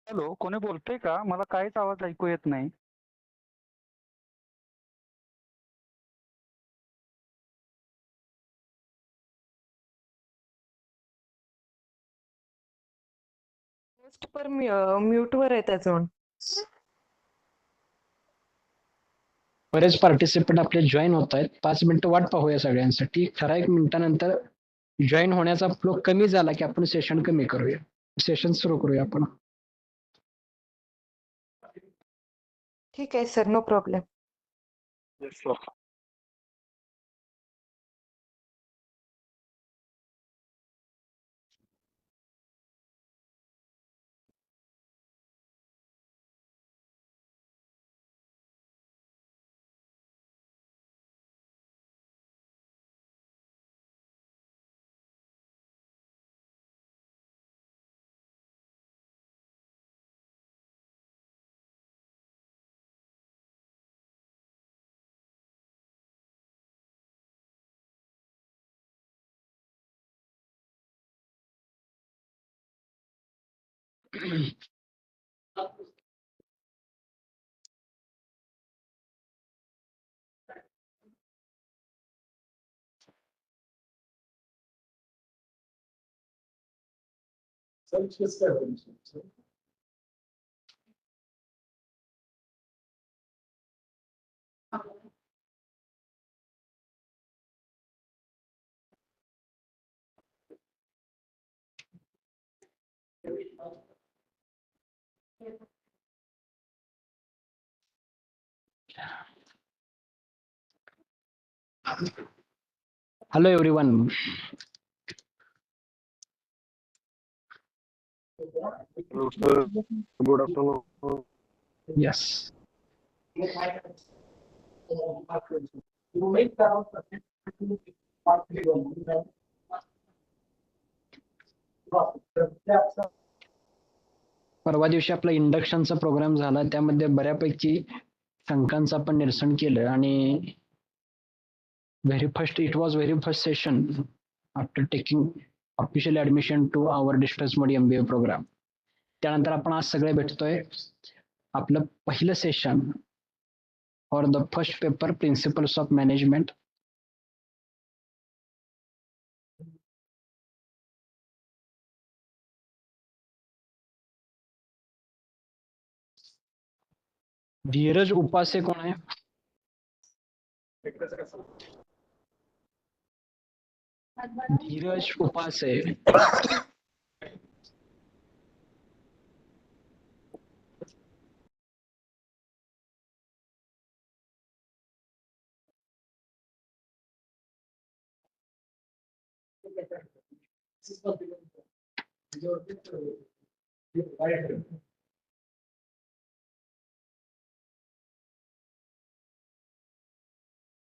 Hello, कोणी बोलतंय का? मला काहीच आवाज ऐकू येत नाही. पोस्ट पर म्यूट वर आहे त्याचं. बरेच पार्टिसिपंट आपले जॉईन होत आहेत. 5 मिनिटं वाट पाहूया सगळ्यांसाठी. ठराविक मिनिटानंतर जॉईन होण्याचा फ्लो कमी झाला की आपण सेशन कमी करूया, सेशन सुरू करूया आपण. ठीक आहे sir, no problem. Hello everyone. Hello, sir. Good afternoon. Yes. परवा दिवशी आपला इंडक्शनचा प्रोग्राम झाला, त्यामध्ये बऱ्यापैकी शंकांचं आपण निरसन केलं आणि it was very first session after taking official admission to our distance mode MBA programme. त्यानंतर आपण आज सगळे भेटतोय आपलं पहिलं session for the first paper principles of management. Dheeraj Upase कोण आहे? धीरज उपासे.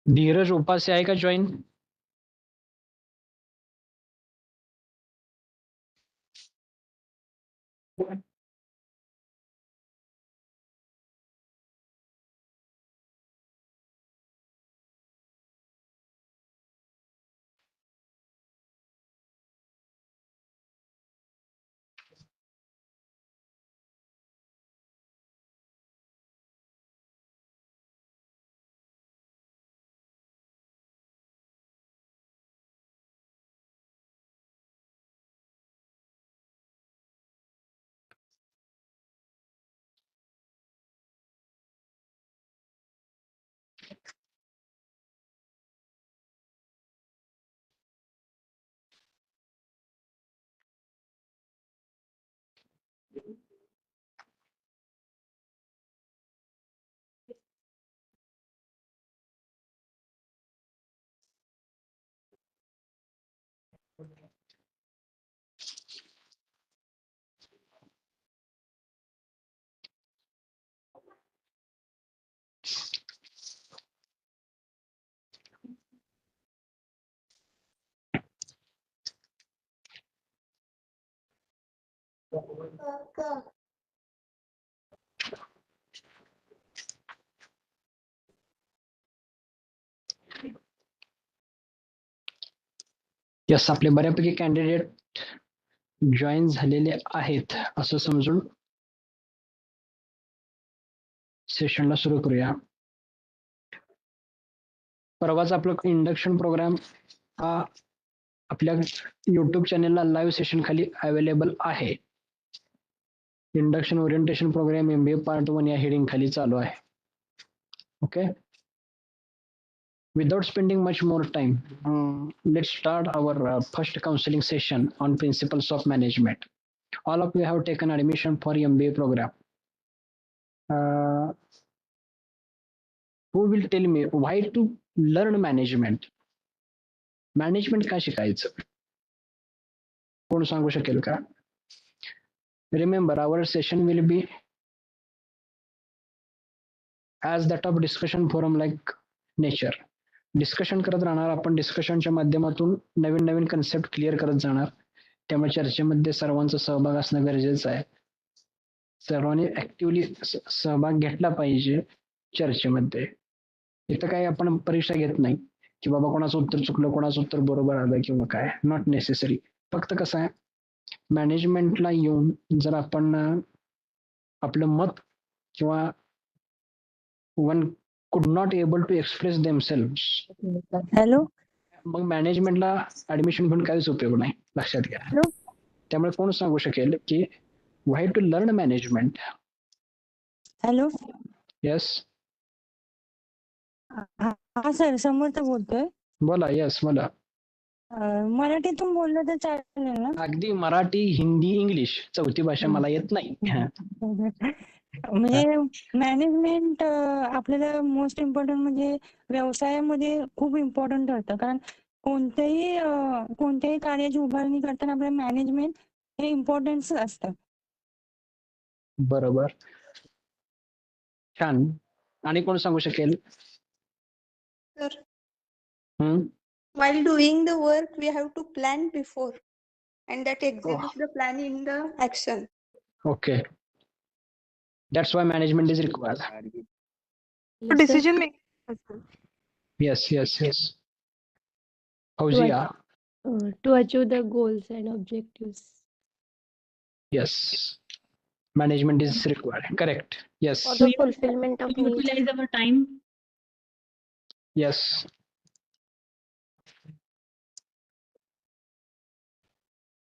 धीरज उपासे आहे का जॉईन? यस, आपले बऱ्यापैकी कॅन्डिडेट जॉईन झालेले आहेत असं समजून सेशनला सुरू करूया. परवाच आपलं इंडक्शन प्रोग्राम हा आपल्या युट्यूब चॅनलला लाईव्ह सेशन खाली अवेलेबल आहे. Induction orientation programme MBA part 1 या हेडिंग खाली चालू आहे. Okay, without spending much more time, let's start our first counseling session on principles of management. All of you have taken admission for MBA program. Who will tell me why to learn management? Management का शिकायचं? कोण सांगू शकेल का? Remember, our session will be as that of discussion forum like nature. Discussion करत राहणार आपण. डिस्कशनच्या माध्यमातून नवीन नवीन कन्सेप्ट क्लिअर करत जाणार. त्यामुळे चर्चेमध्ये सर्वांचा सहभाग असणं गरजेचं आहे. सर्वांनी ऍक्टिव्हली सहभाग घेतला पाहिजे चर्चेमध्ये. इथं काही आपण परीक्षा घेत नाही की बाबा कोणाचं उत्तर चुकलं, कोणाचं उत्तर बरोबर आलं किंवा काय. Not necessary. फक्त कसं आहे, मॅनेजमेंटला येऊन जर आपण आपलं मत किंवा one could not able to express themselves, hello मग मॅनेजमेंटला ऍडमिशन घेऊन काहीच उपयोग नाही, लक्षात घ्या. हॅलो त्यामुळे कोण सांगू शकेल की why to learn management? Hello yes, हा सर, समर्थ बोलतोय. बोला. यस, बोला. मराठीतून बोललं तर चालेल ना? अगदी मराठी, हिंदी, इंग्लिश, चौथी भाषा मला येत नाही. म्हणजे मॅनेजमेंट आपल्याला मोस्ट इम्पॉर्टंट, म्हणजे व्यवसायामध्ये खूप इम्पॉर्टंट ठरतं. कारण कोणत्याही कार्याची उभारणी करताना आपल्याला मॅनेजमेंट हे इम्पॉर्टन्स असतं. बरोबर, छान. आणि कोण सांगू शकेल? Sir, हम्म, while doing the work, we have to plan before and that execute the plan in the action. Okay. That's why management is required. Decision making. Yes yes yes. Fauzia. To achieve the goals and objectives. Yes, management is required. Correct. Yes. For the fulfillment of needs. Utilize our time. Yes.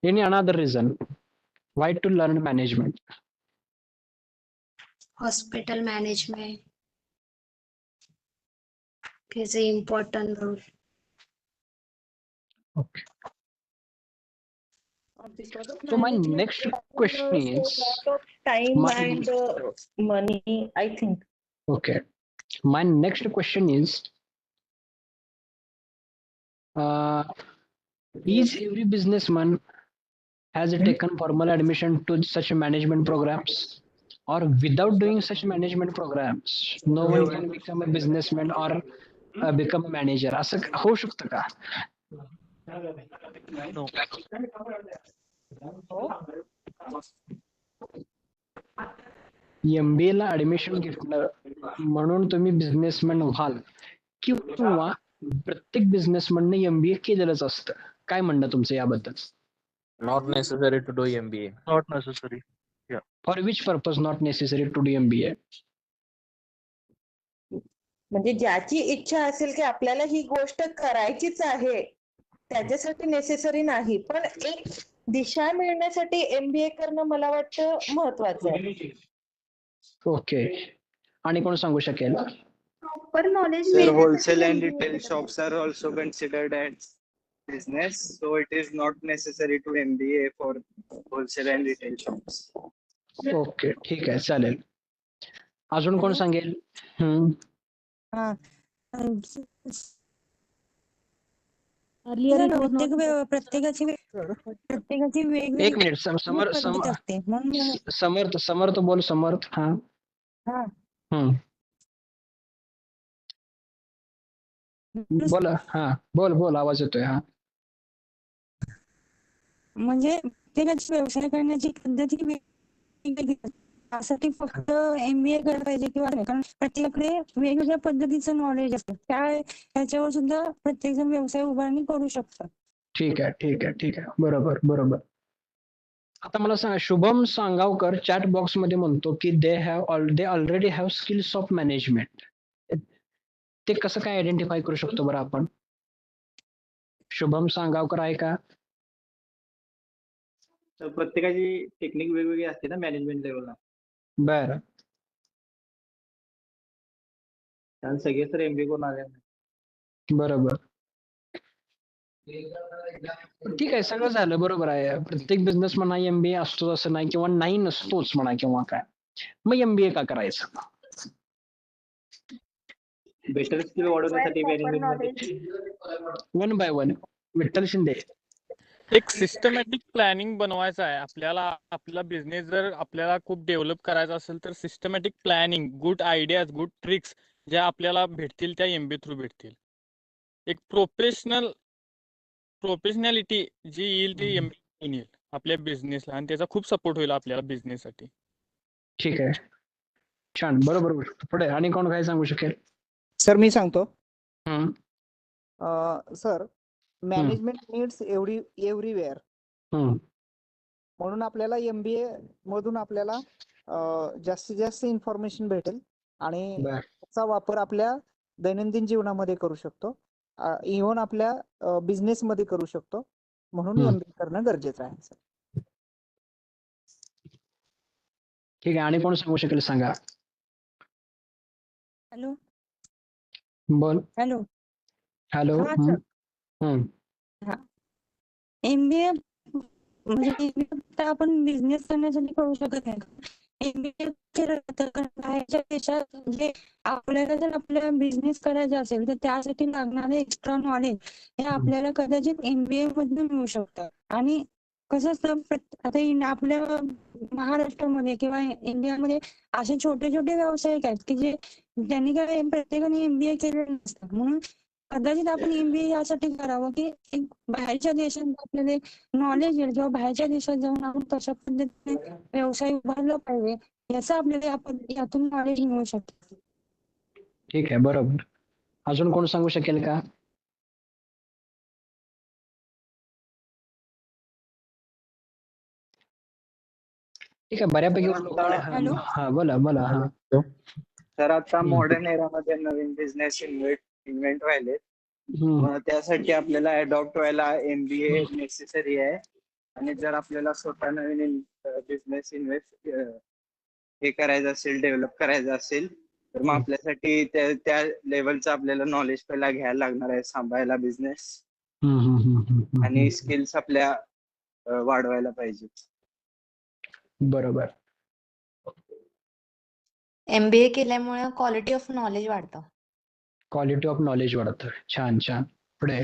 Any another reason why to learn management? Hospital management plays an important role. Okay. So my next question is Time my- and money, I think. okay. My next question is every businessman has taken formal admission to such management programs, or without doing such management programs no one can become a businessman or become a manager? असं होऊ शकतं का? No. MBA ला admission घेतलं म्हणून तुम्ही businessman व्हाल, किंवा प्रत्येक बिझनेसमॅनने MBA केलेलंच असतं? काय म्हणणं तुमचं याबद्दल? Not necessary to do MBA. Not necessary. For which purpose not necessary to do MBA? म्हणजे ज्याची इच्छा असेल की आपल्याला ही गोष्ट करायचीच आहे त्याच्यासाठी नेसेसरी नाही, पण एक दिशा मिळण्यासाठी MBA करणं मला वाटतं महत्वाचं आहे. ओके. आणि कोण सांगू शकेल? Proper knowledge Sir, मिळण्यासाठी wholesale and MBA retail केलं shops are also considered as business, so it is not necessary to MBA for wholesale and retail shops. Okay, ठीक आहे, चालेल. अजून कोण सांगेल? हा. Earlier it was not. प्रत्येकाची वेगवेगळी एक मिनिट. पद्धत असते. म्हणून समर्थ बोल. समर्थ. हा. हा. बोला. हा, बोल आवाज येतोय. हा. म्हणजे प्रत्येकाची व्यवसाय करण्याची पद्धती वेगवेगळी असते. त्यासाठी फक्त MBA करायला पाहिजे किंवा नाही, कारण प्रत्येकाकडे वेगवेगळ्या पद्धतीचं नॉलेज असतं. त्याच्यावर सुद्धा प्रत्येक जण व्यवसाय उभारणी करू शकतात. ठीक आहे. बरोबर. आता मला सांगा, शुभम सांगावकर चॅट बॉक्स मध्ये म्हणतो की they already have skills of management. ते कसं काय आयडेंटिफाय करू शकतो बरं आपण? शुभम सांगावकर आहे का? तर प्रत्येकाची टेक्निक वेगवेगळी असते ना मॅनेजमेंट लेवलला, बरं, कारण सगळे तर MBA करून आले नाही. बरोबर. ठीक आहे, सगळं झालं, बरोबर आहे. प्रत्येक बिझनेस म्हणा MBA असतो असं नाही, किंवा नाही नसतोच म्हणा, किंवा काय. मग MBA का करायचं? बेटर स्किल वाढवण्यासाठी मॅनेजमेंट मध्ये one by one. Vitthal Shinde. एक सिस्टमॅटिक प्लॅनिंग बनवायचं आहे आपल्याला. आपला बिझनेस जर आपल्याला खूप डेव्हलप करायचा असेल तर systematic planning, good ideas, good tricks ज्या आपल्याला भेटतील त्या MBA थ्रू भेटतील. एक प्रोफेशनॅलिटी जी येईल ती MBA येईल आपल्या बिझनेसला, आणि त्याचा खूप सपोर्ट होईल आपल्याला बिझनेससाठी. ठीक आहे, छान, बरोबर. पुढे आणि कोण काय सांगू शकेल? सर मी सांगतो. हम्म, सर मॅनेजमेंट नीड्स एव्हरीवेअर, हम्म, म्हणून आपल्याला MBA मधून आपल्याला जास्तीत जास्त इन्फॉर्मेशन भेटेल आणि बर. त्याचा वापर आपल्या दैनंदिन जीवनामध्ये करू शकतो, इव्हन आपल्या बिझनेस मध्ये करू शकतो, म्हणून MBA करणं गरजेचं आहे सर. ठीक आहे, आणि कोण सांगू शकेल सांगा. हॅलो बोल. Hello hello. हा सर. हा, MBA म्हणजे MBA फक्त आपण बिझनेस करण्यासाठी करू शकत नाही. MBA बाहेरच्या देशात म्हणजे आपल्याला जर आपला बिझनेस करायचा असेल तर त्यासाठी लागणारे एक्स्ट्रा नॉलेज हे आपल्याला कदाचित MBA मधून मिळू शकतं. आणि कसं असतं, आता आपल्या महाराष्ट्रामध्ये किंवा इंडियामध्ये असे छोटे छोटे व्यावसायिक आहेत की जे त्यांनी काय प्रत्येकाने MBA केलेलं नसतं. म्हणून कदाचित आपण MBA यासाठी करावं की एक बाहेरच्या देशात आपल्याला नॉलेज येईल, किंवा बाहेरच्या देशात जाऊन आपण कशा पद्धतीने व्यवसाय उभारला पाहिजे याचं आपल्याला आपण यातून नॉलेज मिळू शकतं. ठीक आहे, बरोबर. अजून कोण सांगू शकेल का? ठीक आहे, बऱ्यापैकी हॅलो. हा बोला बोला. हा तर आता मॉडर्न एरामध्ये नवीन बिझनेस इन्व्हेंट व्हायले, मग त्यासाठी आपल्याला अडॉप्ट व्हायला MBA नेसेसरी आहे. आणि जर आपल्याला स्वतः नवीन बिझनेस हे करायचं असेल, डेव्हलप करायचं असेल, तर मग आपल्यासाठी त्या लेवलचं आपल्याला नॉलेज पहिला घ्यायला लागणार आहे, सांभाळायला बिझनेस, आणि स्किल्स आपल्या वाढवायला पाहिजे. बरोबर. MBA केल्यामुळे क्वालिटी ऑफ नॉलेज वाढतं. क्वालिटी ऑफ नॉलेज वाढतं. छान छान. पुढे.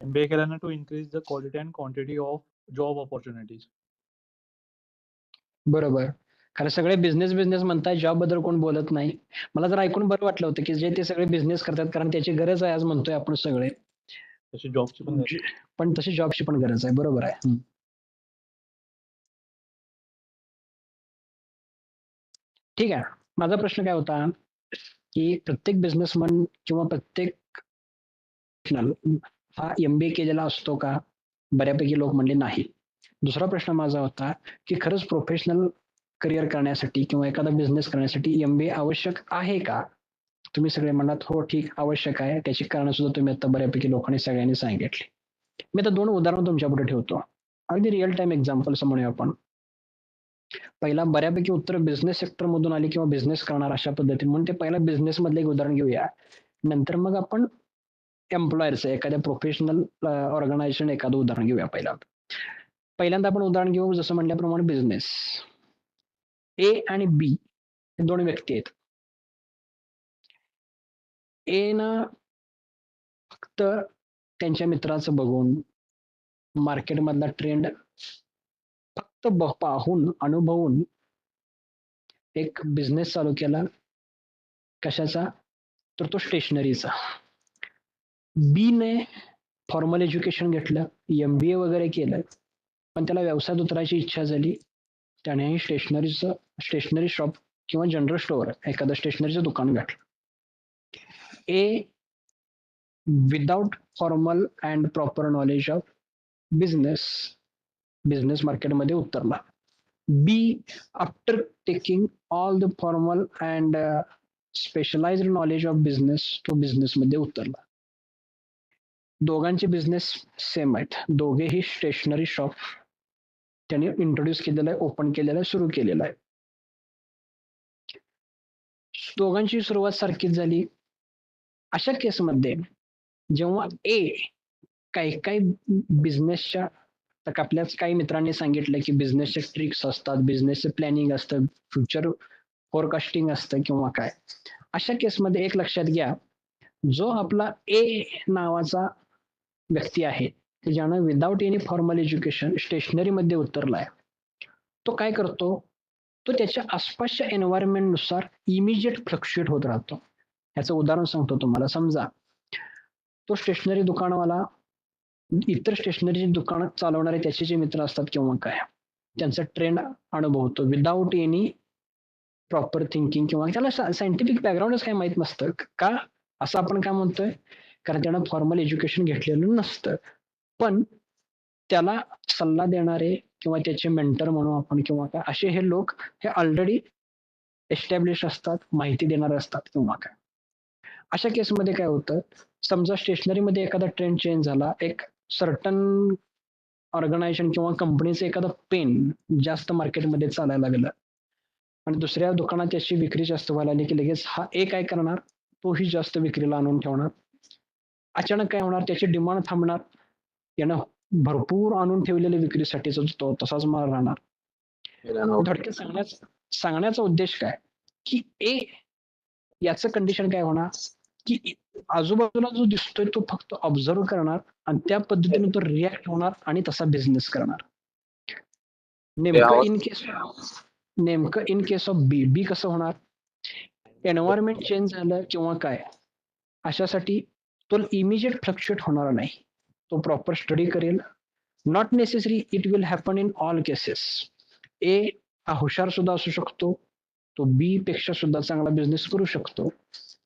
MBA केल्यानं to increase the quality and quantity of job opportunities. बरोबर. कारण सगळे बिझनेस म्हणताय, जॉब बद्दल कोण बोलत नाही. मला जर ऐकून बरं वाटलं होतं की जे ते सगळे बिझनेस करतात, कारण त्याची गरज आहे आज म्हणतोय आपण सगळे, तशी जॉबची पण तशी जॉबची पण गरज आहे. बरोबर आहे. ठीक आहे, माझा प्रश्न काय होता की प्रत्येक बिझनेसमन किंवा प्रत्येक हा MBA केलेला असतो का? बऱ्यापैकी लोक म्हणले नाही. दुसरा प्रश्न माझा होता की खरंच प्रोफेशनल करिअर करण्यासाठी किंवा एखादा बिझनेस करण्यासाठी MBA आवश्यक आहे का? तुम्ही सगळे म्हणालात हो ठीक, आवश्यक आहे. त्याची कारण सुद्धा तुम्ही आता बऱ्यापैकी लोकांनी सगळ्यांनी सांगितली. मी आता 2 उदाहरणं तुमच्या पुढे ठेवतो, अगदी रिअल टाइम एक्झाम्पल्स म्हणूया आपण. पहिला बऱ्यापैकी उत्तर बिझनेस सेक्टर मधून आली किंवा बिझनेस करणार अशा पद्धतीने, म्हणून ते पहिला बिझनेस मधलं एक उदाहरण घेऊया. नंतर मग आपण एम्प्लॉयरचं एखाद्या प्रोफेशनल ऑर्गनायझेशन एखादं उदाहरण घेऊया. पहिल्यांदा आपण उदाहरण घेऊ जसं म्हटल्याप्रमाणे बिझनेस. A आणि B हे दोन व्यक्ती आहेत. A ना फक्त त्यांच्या मित्राचं बघून, मार्केटमधला ट्रेंड फक्त पाहून, अनुभवून एक बिझनेस चालू केला. कशाचा? तर तो स्टेशनरीचा. B ने फॉर्मल एज्युकेशन घेतलं, MBA वगैरे केलं, पण त्याला व्यवसायात उतरायची इच्छा झाली. त्यानेही स्टेशनरी शॉप किंवा जनरल स्टोअर एखादं स्टेशनरीचं दुकान घातलं. A without formal and proper knowledge of business मार्केटमध्ये उतरला. B, after taking all the formal and specialized knowledge of business तो business मध्ये उतरला. दोघांचे बिझनेस सेम आहेत, दोघेही स्टेशनरी शॉप त्यांनी इंट्रोड्यूस केलेलं आहे, ओपन केलेलं आहे, सुरू केलेलं आहे. दोघांची सुरुवात सारखीच झाली. अशा केसमध्ये जेव्हा ए काही काही बिझनेसच्या आपल्याच काही मित्रांनी सांगितलं की बिझनेसचे ट्रिक्स असतात, बिझनेसचे प्लॅनिंग असतं, फ्युचर फोरकास्टिंग असतं किंवा काय. अशा केसमध्ये एक लक्षात घ्या, जो आपला ए नावाचा व्यक्ती आहे ज्यानं without any formal education stationery मध्ये उतरलाय, तो काय करतो, तो त्याच्या आसपासच्या एन्व्हायरमेंट नुसार इमिजिएट फ्लक्च्युएट होत राहतो. याचं उदाहरण सांगतो तुम्हाला. समजा तो स्टेशनरी दुकानवाला इतर स्टेशनरीची दुकान चालवणारे त्याचे जे मित्र असतात किंवा काय, त्यांचा ट्रेंड अनुभवतो विदाउट एनी प्रॉपर थिंकिंग किंवा त्याला सायंटिफिक बॅकग्राऊंडच काही माहित नसतं. का असं आपण काय म्हणतोय, कारण त्यानं फॉर्मल एज्युकेशन घेतलेलं नसतं. पण त्याला सल्ला देणारे किंवा त्याचे मेंटर म्हणू आपण किंवा काय, असे हे लोक हे ऑलरेडी एस्टॅब्लिश असतात, माहिती देणारे असतात किंवा काय. अशा केसमध्ये काय होतं, समजा स्टेशनरीमध्ये एखादा ट्रेंड चेंज झाला, एक सर्टन ऑर्गनायझेशन किंवा कंपनीचं एखादं पेन जास्त मार्केटमध्ये चालायला लागलं आणि दुसऱ्या दुकानात त्याची विक्री जास्त व्हायला लागली की लगेच हा ए काय करणार, तोही जास्त विक्रीला आणून ठेवणार. अचानक काय होणार, त्याची डिमांड थांबणार, यानं भरपूर आणून ठेवलेले विक्रीसाठी तो तसाच माल राहणार. थोडक्यात सांगण्याचा उद्देश काय की ए याचं कंडिशन काय होणार की आजूबाजूला जो दिसतोय तो फक्त ऑब्झर्व करणार आणि त्या पद्धतीने तो रिॲक्ट होणार आणि तसा बिझनेस करणार. नेमकं इन केस ऑफ बी कसं होणार, एन्व्हायरमेंट चेंज झालं किंवा काय, अशासाठी तो इमिजिएट फ्लक्च्युएट होणार नाही. तो प्रॉपर स्टडी करेल. Not necessary it will happen in all cases. ए हा हुशार सुद्धा असू शकतो, तो बी पेक्षा सुद्धा चांगला बिझनेस करू शकतो,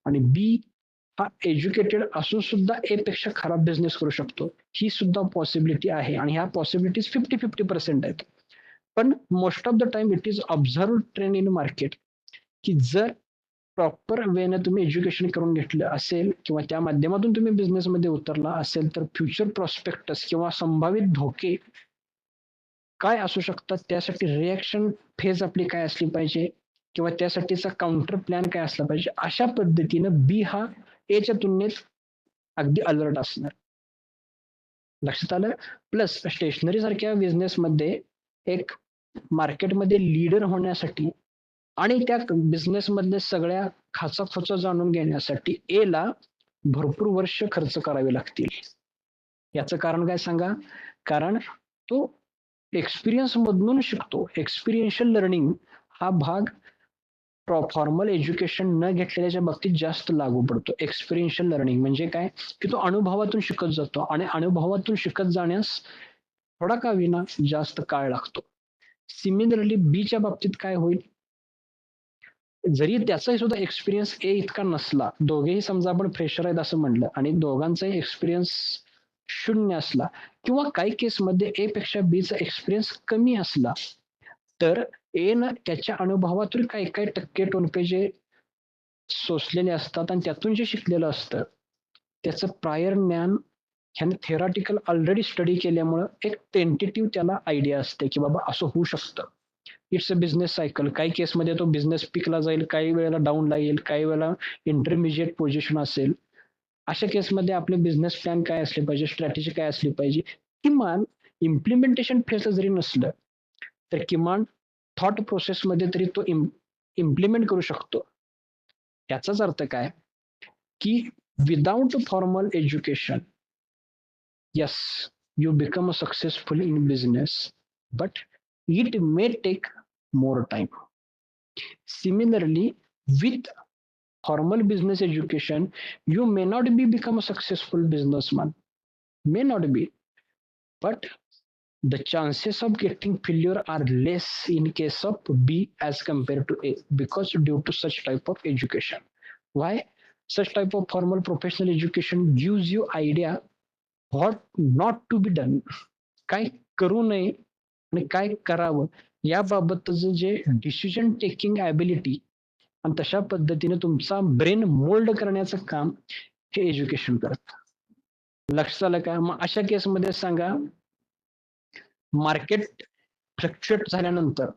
आणि बी हा एज्युकेटेड असून सुद्धा ए पेक्षा खराब बिझनेस करू शकतो. ही सुद्धा पॉसिबिलिटी आहे आणि ह्या पॉसिबिलिटीज 50-50% आहेत. पण most of the time it is observe trend in market की जर प्रॉपर वेने तुम्ही एज्युकेशन करून घेतलं असेल किंवा त्या माध्यमातून तुम्ही बिझनेसमध्ये उतरला असेल तर फ्युचर प्रॉस्पेक्टस किंवा संभावित धोके काय असू शकतात, त्यासाठी रिॲक्शन फेज आपली काय असली पाहिजे किंवा त्यासाठीचा काउंटर प्लॅन काय असला पाहिजे, अशा पद्धतीनं बी हा एच्या तुलनेत अगदी अलर्ट असणार. लक्षात आलं. प्लस स्टेशनरी सारख्या बिझनेसमध्ये एक मार्केटमध्ये लीडर होण्यासाठी आणि त्या बिझनेस मधले सगळ्या खाचाखोचा जाणून घेण्यासाठी ए ला भरपूर वर्ष खर्च करावे लागतील. याचं कारण काय सांगा, कारण तो एक्सपिरियन्स मधून शिकतो. एक्सपिरियन्शियल लर्निंग हा भाग फॉर्मल एज्युकेशन न घेतलेल्याच्या बाबतीत जास्त लागू पडतो. एक्सपिरियन्शियल लर्निंग म्हणजे काय की तो अनुभवातून शिकत जातो आणि अनुभवातून शिकत जाण्यास थोडा का विना जास्त काळ लागतो. सिमिलरली बीच्या बाबतीत काय होईल, जरी त्याचाही सुद्धा एक्सपिरियन्स ए इतका नसला, दोघेही समजा आपण फ्रेशर आहेत असं म्हणलं आणि दोघांचाही एक्सपिरियन्स 0 असला किंवा काही केसमध्ये ए पेक्षा बीचा एक्सपिरियन्स कमी असला, तर ए न त्याच्या अनुभवातून काही काही टक्के टोनपे जे सोसलेले असतात आणि त्यातून जे शिकलेलं असतं त्याचं प्रायर ज्ञान ह्याने थेरॉटिकल ऑलरेडी स्टडी केल्यामुळं एक टेंटेटिव्ह त्याला आयडिया असते की बाबा असं होऊ शकतं. It's a business cycle. काही केसमध्ये तो बिझनेस पिकला जाईल, काही वेळेला डाऊनला येईल, काही वेळेला इंटरमिजिएट पोझिशन असेल. अशा केसमध्ये आपले बिझनेस प्लॅन काय असले पाहिजे, स्ट्रॅटेजी काय असली पाहिजे, किमान इम्प्लिमेंटेशन फेज जरी नसलं तर किमान थॉट प्रोसेसमध्ये तरी तो इम्प्लिमेंट करू शकतो. याचाच अर्थ काय की without formal education, yes, you become a successful in business, but it may take more time. Similarly, with formal business education, you may not become a successful businessman, may not be, but the chances of getting failure are less in case of B as compared to A because due to such type of education. Why? Such type of formal professional education gives you idea what not to be done, काय करू नये आणि काय करावं याबाबतचं जे decision taking ability आणि तशा पद्धतीने तुमचा ब्रेन मोल्ड करण्याचं काम हे एज्युकेशन करतं. लक्षात आलं का? मग अशा केसमध्ये सांगा, मार्केट फ्लक्च्युएट झाल्यानंतर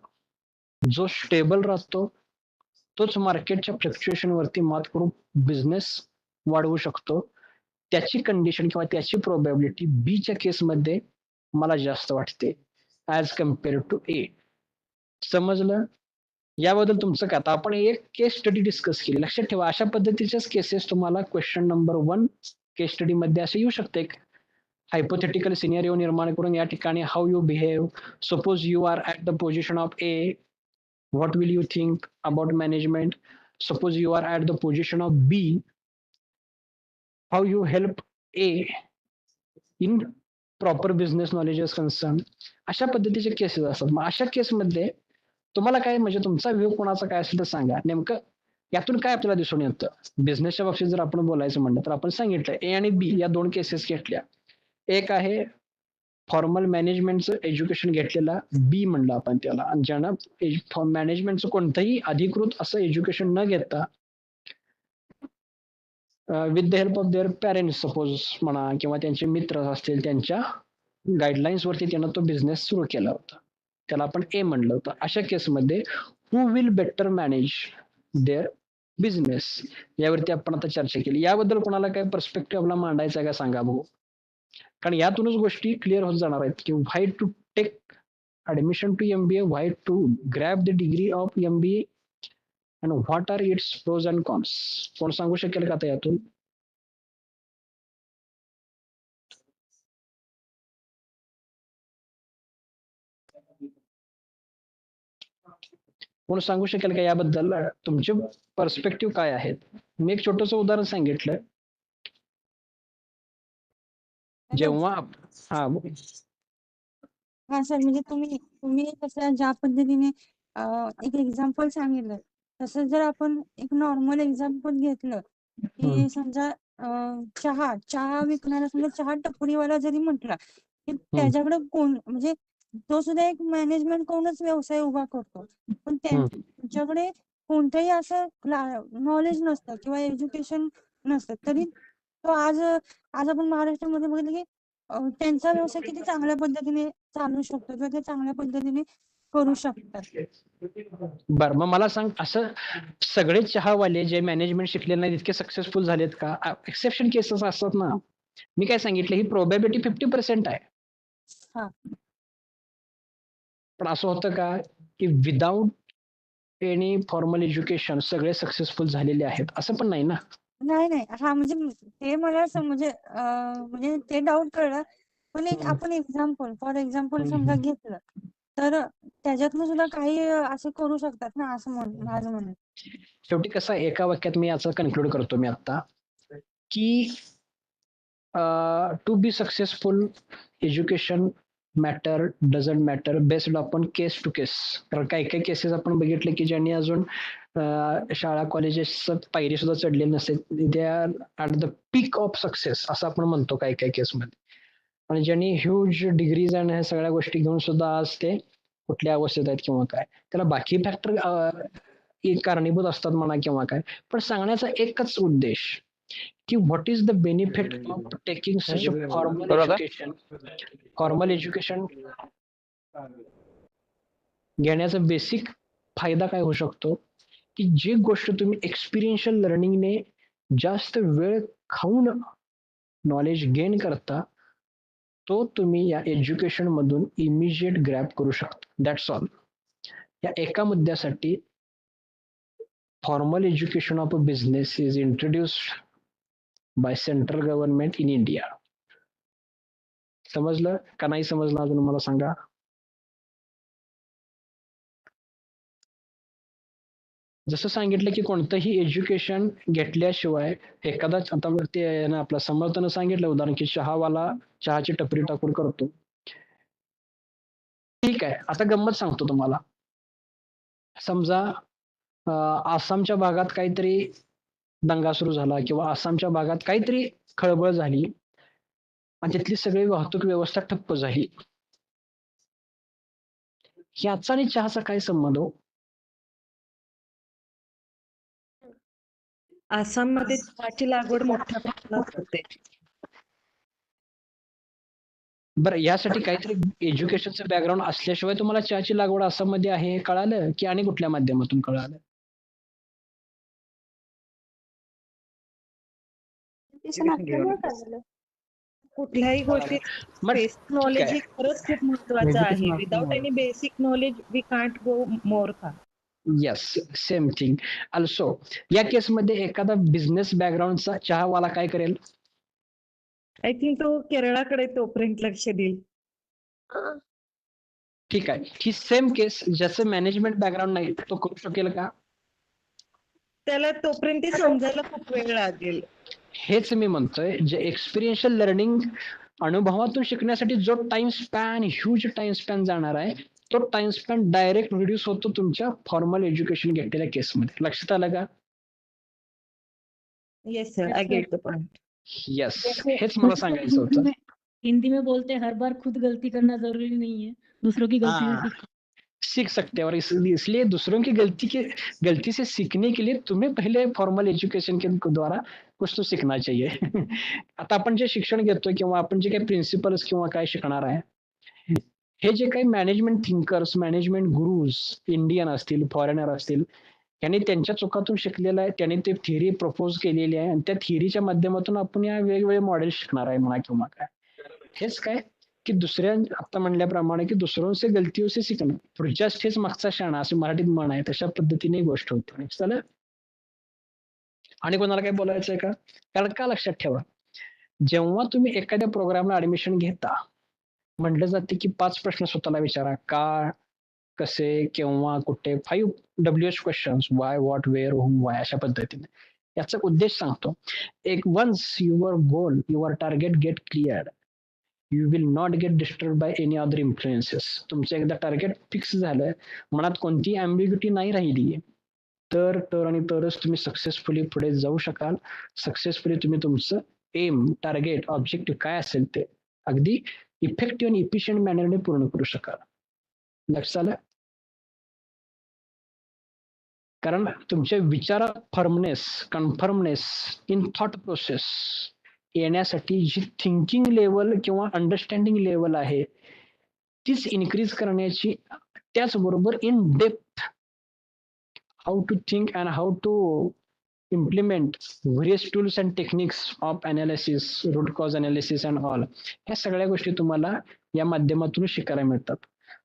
जो स्टेबल राहतो तोच मार्केटच्या फ्लक्च्युएशन वरती मात करून बिझनेस वाढवू शकतो. त्याची कंडिशन किंवा त्याची प्रोबॅबिलिटी बीच्या केसमध्ये मला जास्त वाटते ॲज कम्पेअर टू ए. समजलं? याबद्दल तुमचं काय? आता आपण एक केस स्टडी डिस्कस केली. लक्षात ठेवा, अशा पद्धतीच्याच केसेस तुम्हाला क्वेश्चन नंबर 1 केस स्टडी मध्ये असे येऊ शकते. हायपोथेटिकल सिनेरिओ निर्माण करून या ठिकाणी how you behave, suppose you are at the position of a, what will you think about management? Suppose you are at the position of B, how you help A in proper business knowledge is concerned. अशा पद्धतीचे cases असतात. मग अशा केसमध्ये तुम्हाला काय, म्हणजे तुमचा व्ह्यू कोणाचा काय असेल तर सांगा. नेमकं यातून काय आपल्याला दिसून येतं? बिझनेसच्या बाबतीत जर आपण बोलायचं म्हणलं तर आपण सांगितलं ए आणि बी या 2 केसेस घेतल्या. एक आहे फॉर्मल मॅनेजमेंटचं एज्युकेशन घेतलेला बी म्हणलं आपण त्याला, आणि ज्यांना मॅनेजमेंटचं कोणतंही अधिकृत असं एज्युकेशन न घेता with the help of there parents suppose म्हणा किंवा त्यांचे मित्र असतील त्यांच्या गाईडलाईन्स वरती त्यानं तो बिझनेस सुरू केला होता, त्याला आपण ए म्हणलं होतं. अशा केसमध्ये who will better manage there business यावरती आपण आता चर्चा केली. याबद्दल कोणाला काय पर्स्पेक्टिव्ह आपला मांडायचा का सांगा भाऊ? कारण यातूनच गोष्टी क्लिअर होत जाणार आहेत की why to take admission to MBA, why to grab the degree of MBA and what are its pros and cons. कोण सांगू शकेल का आता यातून? कोण सांगू शकेल का याबद्दल तुमचे पर्स्पेक्टिव्ह काय आहेत? मी एक छोटस उदाहरण सांगितलं. जेव्हा हा हा सर, म्हणजे तुम्ही कसं ज्या पद्धतीने एक एक्झाम्पल सांगितलं, तसं जर आपण एक नॉर्मल एक्झाम्पल घेतलं की समजा चहा विकणारा, समजा चहा टपरीवाला जरी म्हटला की त्याच्याकडे कोण, म्हणजे तो सुद्धा एक मॅनेजमेंट करूनच व्यवसाय उभा करतो, पण त्यांच्याकडे कोणतंही असं नॉलेज नसतं किंवा एज्युकेशन नसतं, तरी तो आज आपण महाराष्ट्रामध्ये बघितलं की त्यांचा व्यवसाय किती चांगल्या पद्धतीने चालू शकतो किंवा ते चांगल्या पद्धतीने करू शकतात. बर, मग मला सांग, असं सगळे चहावाले जे मॅनेजमेंट शिकले नाही इतके सक्सेसफुल झालेत का? एक्सेप्शन केसेस असतात ना. मी काय सांगितलं, ही प्रोबॅबिलिटी 50% आहे. पण असं होतं का की विदाउट एनी फॉर्मल एज्युकेशन सगळे सक्सेसफुल झालेले आहेत? असं पण नाही ना. नाही. हा म्हणजे ते मला म्हणजे ते डाऊट कळलं, पण एक आपण फॉर एक्झाम्पल समजा घेतलं तर त्याच्यातनं सुद्धा काही असं करू शकतात ना, असं माझं म्हणणं. शेवटी कसं आहे, एका वाक्यात मी याचं कन्क्लूड करतो मी आता की to be successful education matter doesn't matter based upon case to case. कारण काही काही केसेस आपण बघितले की ज्यांनी अजून शाळा कॉलेजेस पायरी सुद्धा चढलेली नसते, they are at the peak of success असं आपण म्हणतो काही काही केसमध्ये. आणि ज्यांनी ह्यूज डिग्रीज आणि ह्या सगळ्या गोष्टी घेऊन सुद्धा आज ते कुठल्या अवस्थेत आहेत किंवा काय, त्याला बाकी फॅक्टर कारणीभूत असतात म्हणा किंवा काय. पण सांगण्याचा एकच उद्देश की what is the benefit of taking such a formal education घेण्याचा बेसिक फायदा काय होऊ शकतो की जी गोष्ट तुम्ही एक्सपिरियन्शियल लर्निंगने जास्त वेळ खाऊन नॉलेज गेन करता तो तुम्ही या एज्युकेशन मधून इमिजिएट ग्रॅब करू शकता. That's all. या एका मुद्द्यासाठी formal education of a business is introduced by central government in India. समजलं का नाही समजलं अजून मला सांगा. जसं सांगितलं की कोणतंही एज्युकेशन घेतल्याशिवाय एखादा, आता ते ना आपलं समर्थनं सांगितलं उदाहरण की चहावाला चहाची टपरी टाकून करतो. ठीक आहे, आता गंमत सांगतो तुम्हाला. समजा आसामच्या भागात काहीतरी दंगा सुरू झाला किंवा आसामच्या भागात काहीतरी खळबळ झाली आणि तिथली सगळी वाहतूक व्यवस्था ठप्प झाली. ह्याचा आणि चहाचा काय संबंध हो? आसाममध्ये चहाची लागवड मोठ्या प्रमाणात होते. बरं, यासाठी काहीतरी एज्युकेशनचं बॅकग्राऊंड असल्याशिवाय तुम्हाला चहाची लागवड आसाममध्ये आहे हे कळालं की आणि कुठल्या माध्यमातून कळालं? असल्यामुळे कळालं. कुठल्याही गोष्टी मग बेसिक ठीक नॉलेज आहे. हे खरंच खूप महत्वाचं आहे. Without any basic knowledge we can't go more far. Yes, same thing. Also या केसमध्ये एखादा बिझनेस बॅकग्राऊंडचा चहावाला काय करेल? आय थिंक तो केरळाकडे तोपर्यंत लक्ष देईल. ठीक आहे, ही सेम केस ज्याचं मॅनेजमेंट बॅकग्राऊंड नाही तो करू शकेल का? त्याला तोपर्यंत ते समजायला खूप वेळ लागेल. हेच मी म्हणतोय, जे एक्सपिरियन्शियल लर्निंग अनुभवातून शिकण्यासाठी जो time span, huge time span जाणार आहे, तो टाइम स्पॅन डायरेक्ट रिड्यूस होतो तुमच्या फॉर्मल एज्युकेशन घेतलेल्या केसमध्ये. लक्षात आलं का? Yes sir, I get the point. Yes, हेच मला सांगायचं होतं. हिंदी में बोलते हर बार खुद गलती करना जरूरी नहीं है, दूसरों की गलती से सीख सकते हैं और इसलिए दूसरों की गलती से सीखने के लिए तुम्हें पहले फॉर्मल एज्युकेशन के द्वारा कुछ तो सीखना चाहिए. आता आपण जे शिक्षण घेतोय किंवा आपण जे काही प्रिन्सिपल्स किंवा काय शिकणार आहे, हे जे काही management thinkers, management gurus Indian असतील, फॉरेनर असतील, त्यांनी त्यांच्या चुकातून शिकलेलं आहे, त्यांनी ते थिअरी प्रपोज केलेली आहे आणि त्या थिअरीच्या माध्यमातून आपण या वेगवेगळे मॉडेल शिकणार आहे म्हणा किंवा काय. हेच काय की दुसऱ्या आता म्हणल्याप्रमाणे की दुसऱ्यांचे गलतीओं से सीखणं, पुढच्याच हेच मागचा शाणा असं मराठीत म्हण आहे, तशा पद्धतीने गोष्ट होते. चला, आणि कोणाला काय बोलायचंय का? कारण का लक्षात ठेवा, जेव्हा तुम्ही एखाद्या प्रोग्रामला ऍडमिशन घेता, म्हटलं जाते की 5 प्रश्न स्वतःला विचारा. का, कसे, केव्हा, कुठे, 5 WH questions, why, what, where, whom, why, अशा पद्धतीने. याचा उद्देश सांगतो. एक once your goal, your target get clear, you will not get disturb by any other influences. तुमचं एकदा टार्गेट फिक्स झालं, मनात कोणतीही अँबिग्युटी नाही राहिली, तर आणि तरच तुम्ही सक्सेसफुली पुढे जाऊ शकाल. सक्सेसफुली तुम्ही तुमचं एम, टार्गेट, ऑब्जेक्टिव्ह काय असेल ते अगदी इफेक्टिव्ह आणि इफिशियंट मॅनरने पूर्ण करू शकाल. लक्षात आलं? कारण तुमच्या विचारात firmness, confirmness in thought process येण्यासाठी जी थिंकिंग लेवल किंवा अंडरस्टँडिंग लेवल आहे तीच इन्क्रीज करण्याची, त्याचबरोबर in depth how to think and how to implement various tools and techniques of analysis, root cause analysis and all, ह्या सगळ्या गोष्टी तुम्हाला या माध्यमातून शिकायला मिळतात.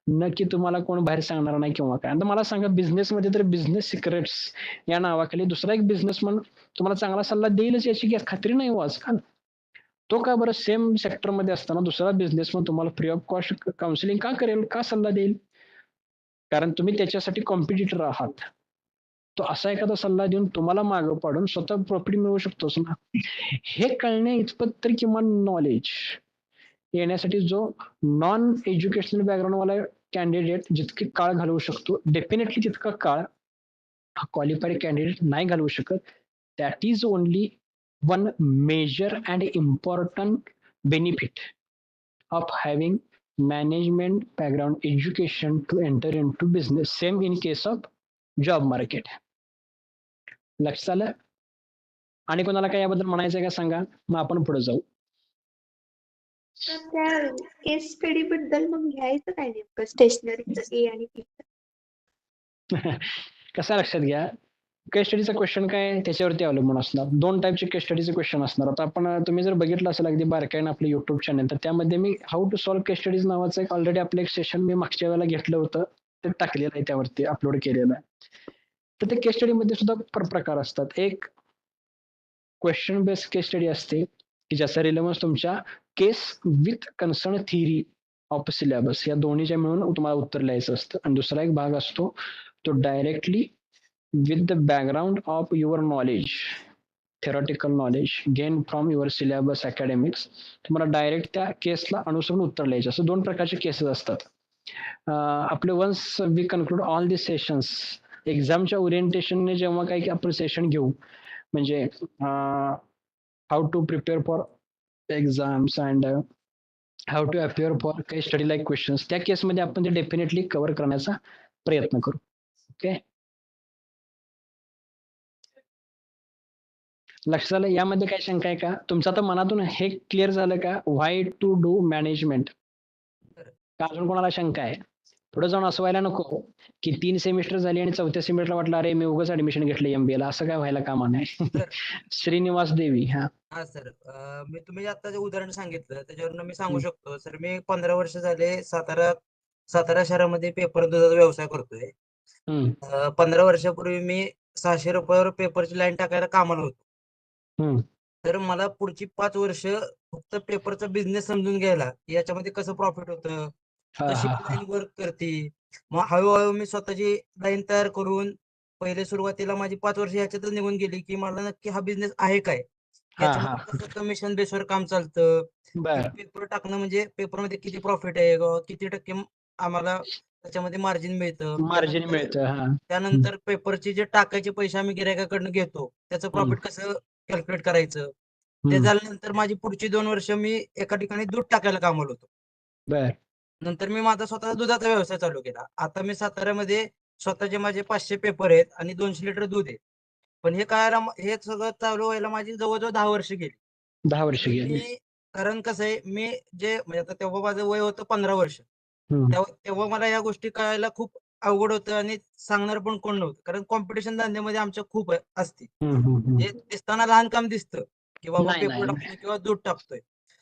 नक्की तुम्हाला कोण बाहेर सांगणार नाही किंवा काय. आता मला सांगा, बिझनेसमध्ये तर बिझनेस सिक्रेट्स या नावाखाली दुसरा एक बिझनेसमन तुम्हाला चांगला सल्ला देईलच याची खात्री नाही हो आजकाल. तो का बरं सेम सेक्टरमध्ये असताना दुसरा बिझनेसमन तुम्हाला फ्री ऑफ कॉस्ट काउन्सिलिंग का करेल, का सल्ला देईल? कारण तुम्ही त्याच्यासाठी कॉम्पिटिटर आहात. तो असा एखादा सल्ला देऊन तुम्हाला मागं पाडून स्वतः प्रॉफिट मिळवू शकतोच ना. हे कळणे इतपत तर किमान नॉलेज येण्यासाठी जो नॉन एज्युकेशनल बॅकग्राऊंड वाला कॅन्डिडेट जितके काळ घालवू शकतो, डेफिनेटली तितका काळ क्वालिफाईड कॅन्डिडेट नाही घालवू शकत. That is only one major and important benefit of having management background education to enter in to business. Same in case of job market. लक्षात आलं? आणि कोणाला काय याबद्दल म्हणायचं आहे का सांगा, मग आपण पुढे जाऊ. तर त्या केस स्टडी बद्दल मग घ्यायचं काय नेमकं, स्टेशनरीचं ए आणि बी? कसा लक्षात घ्या, केस स्टडीचा क्वेश्चन काय त्याच्यावरती अवलंबून असणार. 2 टाईपचे केस स्टडीचे क्वेश्चन असणार. आता आपण तुम्ही जर बघितलं असेल अगदी बारकाईनं आपलं युट्यूब चॅनल, तर त्यामध्ये मी how to solve case studies नावाचं एक ऑलरेडी आपलं एक सेशन मी मागच्या वेळेला घेतलं होतं, ते टाकलेलं आहे, त्यावरती अपलोड केलेलं आहे. तर ते केस स्टडीमध्ये सुद्धा प्रकार असतात. एक क्वेश्चन बेस्ड केस स्टडी असते की ज्याचा रिलेव्हन्स तुमच्या case with concern theory of syllabus या दोन्हीच्या मिळून तुम्हाला उत्तर लिहायचं असतं. आणि दुसरा एक भाग असतो तो directly with the background of your knowledge, theoretical knowledge gain from your syllabus academics, तुम्हाला डायरेक्ट त्या केसला अनुसरून उत्तर लिहायचे. असं 2 प्रकारचे केसेस असतात. आपले once we conclude all the sessions, एक्झामच्या ओरिएंटेशनने जेव्हा काही आपण सेशन घेऊ, म्हणजे how to prepare for exams and how to appear for काही स्टडी लाईक क्वेश्चन्स, त्या केसमध्ये आपण ते डेफिनेटली कव्हर करण्याचा प्रयत्न करू. ओके, लक्षात आलं? यामध्ये काय शंका आहे का तुमचं? आता मनातून हे क्लिअर झालं का व्हाय टू डू मॅनेजमेंट? का अजून कोणाला शंका आहे? पुढे जाऊन असं व्हायला नको की 3 सेमिस्टर झाली आणि 4थ्या सेमिस्टरला वाटलं अरे मी उगाच ऍडमिशन घेतलं MBA ला. असं काय व्हायला कामा नाही. श्रीनिवास देवी. हा हा सर, मी तुम्ही आता जे उदाहरण सांगितलं त्याच्यावरून मी सांगू शकतो सर. मी 15 वर्ष झाले सातारा शहरामध्ये पेपर दुधाचा व्यवसाय करतोय. 15 वर्षापूर्वी मी 600 रुपयावर पेपरची लाईन टाकायला कामाला होतो. तर मला पुढची 5 वर्ष फक्त पेपरचा बिझनेस समजून घ्यायला, याच्यामध्ये कसं प्रॉफिट होतं, कशी लाईन वर्क करते. मग हळूहळू मी स्वतःची लाईन तयार करून पहिले सुरुवातीला माझी 5 वर्ष ह्याच्यातच निघून गेली की मला नक्की हा बिझनेस आहे काय, याच्यामध्ये कसं कमिशन बेसवर काम चालतं, पेपर टाकणं म्हणजे पेपरमध्ये किती प्रॉफिट आहे, किती टक्के आम्हाला त्याच्यामध्ये मार्जिन मिळतं. त्यानंतर पेपरचे जे टाकायचे पैसे आम्ही गिरायकाकडनं घेतो त्याचं प्रॉफिट कसं कॅल्क्युलेट करायचं. ते झाल्यानंतर माझी पुढची 2 वर्ष मी एका ठिकाणी दूध टाकायला कामाला होतो. नंतर मी माझा स्वतःचा दुधाचा व्यवसाय चालू केला. आता मी साताऱ्यामध्ये स्वतःचे माझे 500 पेपर आहेत आणि 200 लिटर दूध आहे. पण हे सगळं चालू व्हायला माझी जवळजवळ 10 वर्ष गेली. 10 वर्ष गेली. कारण कसं आहे, मी जे म्हणजे आता तेव्हा माझं वय होतं 15 वर्ष. तेव्हा मला या गोष्टी कळायला खूप अवघड होतं आणि सांगणार पण कोण नव्हतं. कारण कॉम्पिटिशन धंद्यामध्ये आमच्या खूप असते. हे दिसताना लहान काम दिसतं की बाबा पेपर टाकतोय किंवा दूध टाकतोय,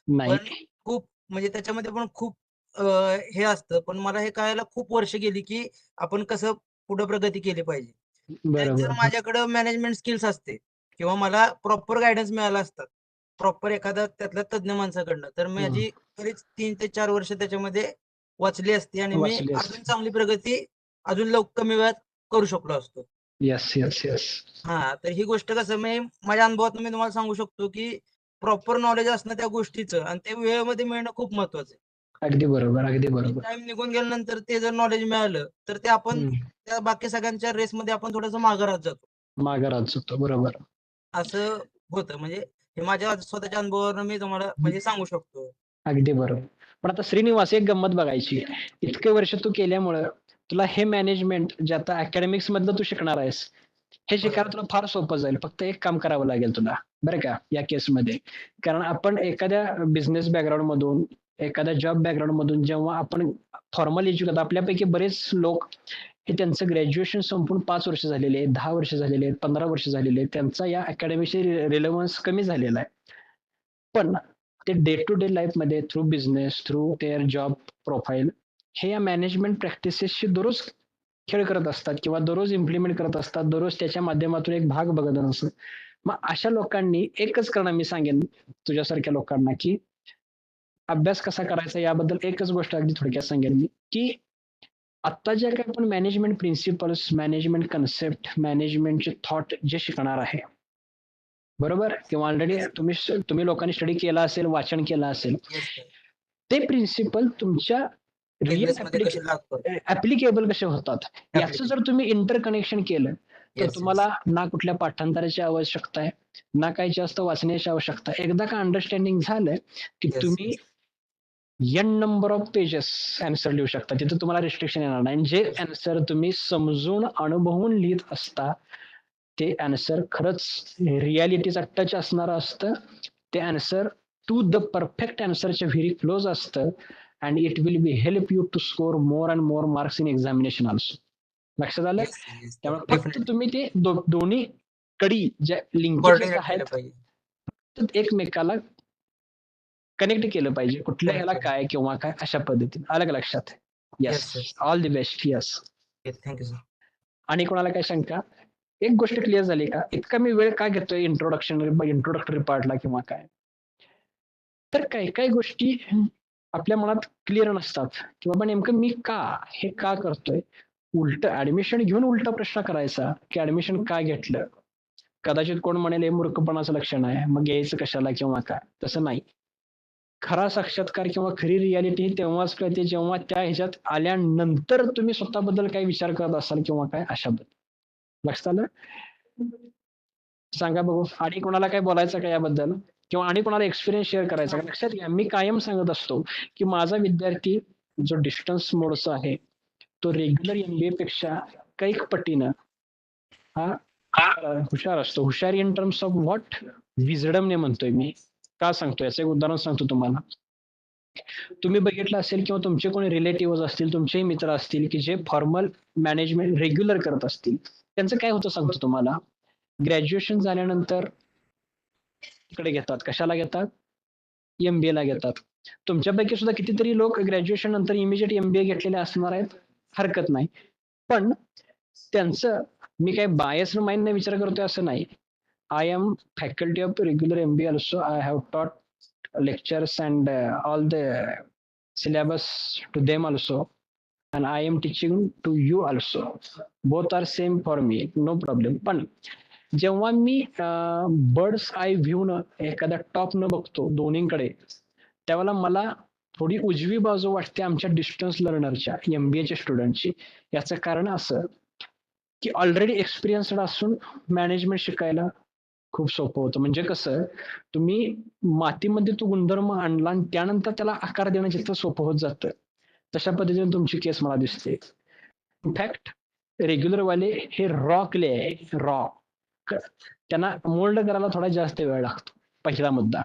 पण खूप म्हणजे त्याच्यामध्ये पण खूप हे असतं. पण मला हे कळायला खूप वर्ष गेली की आपण कसं पुढे प्रगती केली पाहिजे. जर माझ्याकडे मॅनेजमेंट स्किल्स असते किंवा मला प्रॉपर गायडन्स मिळाला असतात प्रॉपर एखादा त्यातल्या तज्ञ माणसाकडनं, तर माझी खरीच 3 ते 4 वर्ष त्याच्यामध्ये वाचली असती आणि मी अजून चांगली प्रगती अजून कमी वेळात करू शकलो असतो. Yes yes yes. हा, तर ही गोष्ट कसं मी माझ्या अनुभवातून मी तुम्हाला सांगू शकतो की प्रॉपर नॉलेज असणं त्या गोष्टीचं आणि ते वेळेमध्ये मिळणं खूप महत्वाचं आहे. अगदी बरोबर, अगदी बरोबर. टाइम निघून गेल्यानंतर ते जर नॉलेज मिळालं तर ते आपण त्या बाकी सगळ्यांच्या रेसमध्ये आपण थोडंसं मागं राहत जातो. बरोबर. असं होतं. म्हणजे हे माझ्या स्वतःच्या अनुभवावरून मी तुम्हाला म्हणजे सांगू शकतो. अगदी बरोबर. पण आता श्रीनिवास, एक गंमत बघायची. इतके वर्ष तू केल्यामुळं तुला हे मॅनेजमेंट जे आता अकॅडमिक्स मधलं तू शिकणार आहेस, हे शिकायला तुला फार सोपं जाईल. फक्त एक काम करावं लागेल तुला, बरं का, या केसमध्ये. कारण आपण एखाद्या बिझनेस बॅकग्राऊंड मधून, एखाद्या जॉब बॅकग्राऊंड मधून जेव्हा आपण फॉर्मल एज्युकेट, आपल्यापैकी बरेच लोक हे त्यांचं ग्रॅज्युएशन संपून 5 वर्ष झालेले आहेत, 10 वर्ष झालेले आहेत, 15 वर्ष झालेले आहेत. त्यांचा या अकॅडमीशी रिलेव्हन्स कमी झालेला आहे. पण ते डे टू डे लाईफ मध्ये through business, through there job profile, हे या मॅनेजमेंट प्रॅक्टिसेसशी दररोज खेळ करत असतात किंवा दररोज इम्प्लिमेंट करत असतात, दररोज त्याच्या माध्यमातून एक भाग बघत असतात. मग अशा लोकांनी एकच करणं, मी सांगेन तुझ्यासारख्या लोकांना, की अभ्यास कसा करायचा याबद्दल एकच गोष्ट अगदी थोडक्यात सांगेन मी, की आता जे काही आपण मॅनेजमेंट प्रिन्सिपल्स, मॅनेजमेंट कन्सेप्ट, मॅनेजमेंटचे थॉट जे शिकणार आहे, बरोबर, किंवा ऑलरेडी तुम्ही लोकांनी स्टडी केला असेल, वाचन केलं असेल, ते प्रिन्सिपल तुमच्या ऍप्लिकेबल कसे होतात याचं जर तुम्ही इंटरकनेक्शन केलं तर तुम्हाला ना कुठल्या पाठांतराची आवश्यकता आहे, ना काही जास्त वाचण्याची आवश्यकता. एकदा का अंडरस्टँडिंग झालं की तुम्ही n number of pages answer लिहू शकता. तिथे तुम्हाला रिस्ट्रिक्शन येणार नाही. जे आन्सर तुम्ही समजून अनुभवून लिहित असता ते आन्सर खरंच रियालिटीचा टच असणार असतं. ते आन्सर टू द परफेक्ट आन्सरच्या व्हेरी क्लोज असतं and it will be help you to score more and more marks in examination also. लक्षात आलं? त्यामुळे फक्त तुम्ही ते दोन्ही कडी ज्या लिंकेज आहेत एकमेकाला कनेक्ट केलं पाहिजे. कुठल्या ह्याला काय किंवा काय, अशा पद्धतीने. आलं लक्षात? Yes, all the best. Yes, thank you sir. आणि कोणाला काय शंका? एक गोष्ट क्लिअर झाली का? इतका मी वेळ का घेतोय इंट्रोडक्टरी पार्टला किंवा काय? तर काही काही गोष्टी आपल्या मनात क्लिअर नसतात की बाबा नेमकं मी हे का करतोय. उलट ऍडमिशन घेऊन उलटा प्रश्न करायचा की ऍडमिशन का घेतलं. कदाचित कोण म्हणेल हे मूर्खपणाचं लक्षण आहे, मग घ्यायचं कशाला किंवा काय. तसं नाही. खरा साक्षात्कार किंवा खरी रियालिटी तेव्हाच कळते जेव्हा त्या ह्याच्यात आल्यानंतर तुम्ही स्वतःबद्दल काही विचार करत असाल किंवा काय अशाबद्दल. लक्षात आलं? सांगा बघू. आणि कोणाला काय बोलायचं का याबद्दल? किंवा आणि कोणाला एक्सपिरियन्स शेअर करायचा. लक्षात घ्या, मी कायम सांगत असतो की माझा विद्यार्थी जो डिस्टन्स मोडचा आहे तो रेग्युलर MBA पेक्षा कैक पटीनं हा हुशार असतो. हुशार इन टर्म्स ऑफ व्हॉट, विजडमने म्हणतोय मी. का सांगतो याचं एक उदाहरण सांगतो तुम्हाला. तुम्ही बघितलं असेल किंवा तुमचे कोणी रिलेटिव्ह असतील, तुमचेही मित्र असतील की जे फॉर्मल मॅनेजमेंट रेग्युलर करत असतील, त्यांचं काय होतं सांगतो तुम्हाला. ग्रॅज्युएशन झाल्यानंतर इकडे घेतात. कशाला घेतात? MBA ला घेतात. तुमच्यापैकी सुद्धा कितीतरी लोक ग्रॅज्युएशन नंतर इमिजिएट MBA घेतलेले असणार आहेत, हरकत नाही. पण त्यांचं मी काही बायस माइंडने विचार करतोय असं नाही. I am faculty of regular MBA also. I have taught lectures and all the syllabus to them also, and I am teaching to you also. Both are same for me, no problem. पण जेव्हा मी birds I view न एखाद्या top न बघतो दोन्हीकडे, त्यावेळेला मला थोडी उजवी बाजू वाटते आमच्या डिस्टन्स लर्नरच्या MBA च्या स्टुडंटची. याचं कारण असं की ऑलरेडी एक्सपिरियन्सड असून मॅनेजमेंट शिकायला खूप सोपं होतं. म्हणजे कसं, तुम्ही मातीमध्ये तो गुणधर्म आणला आणि त्यानंतर त्याला आकार देणं जितकं सोपं होत जातं, तशा पद्धतीने तुमची केस मला दिसते. इनफॅक्ट रेग्युलर वाले हे रॉ क्ले आहे, रॉ. त्यांना मोल्ड करायला थोडा जास्त वेळ लागतो. पहिला मुद्दा.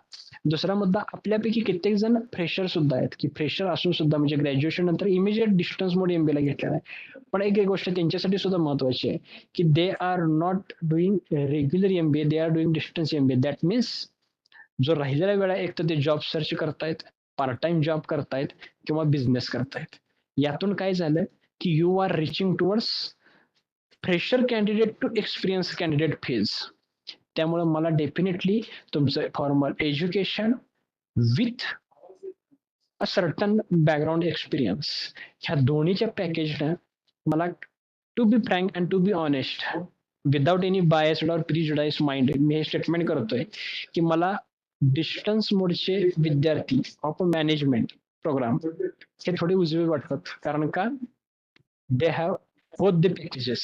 दुसरा मुद्दा, आपल्यापैकी कित्येक जण फ्रेशर सुद्धा आहेत की फ्रेशर असून सुद्धा म्हणजे ग्रॅज्युएशन नंतर इमिजिएट डिस्टन्स मोड MBA ला घेतलेला आहे. पण एक गोष्ट त्यांच्यासाठी सुद्धा महत्वाची आहे की they are not doing regular MBA, they are doing distance MBA. That means जो राहिलेला वेळ आहे, एक तर ते जॉब सर्च करतायत, पार्ट टाइम जॉब करतायत किंवा बिझनेस करतायत. यातून काय झालं की you are reaching towards fresher candidate to experience candidate phase. त्यामुळे मला डेफिनेटली तुमचं formal education with a certain background experience ह्या दोन्हीच्या पॅकेजनं मला, to be frank and to be honest, without any biased or prejudice mind, मी हे statement करतोय की मला डिस्टन्स मोडचे विद्यार्थी ऑफ मॅनेजमेंट प्रोग्राम हे थोडे उजवे वाटतात. कारण का, they have both the packages,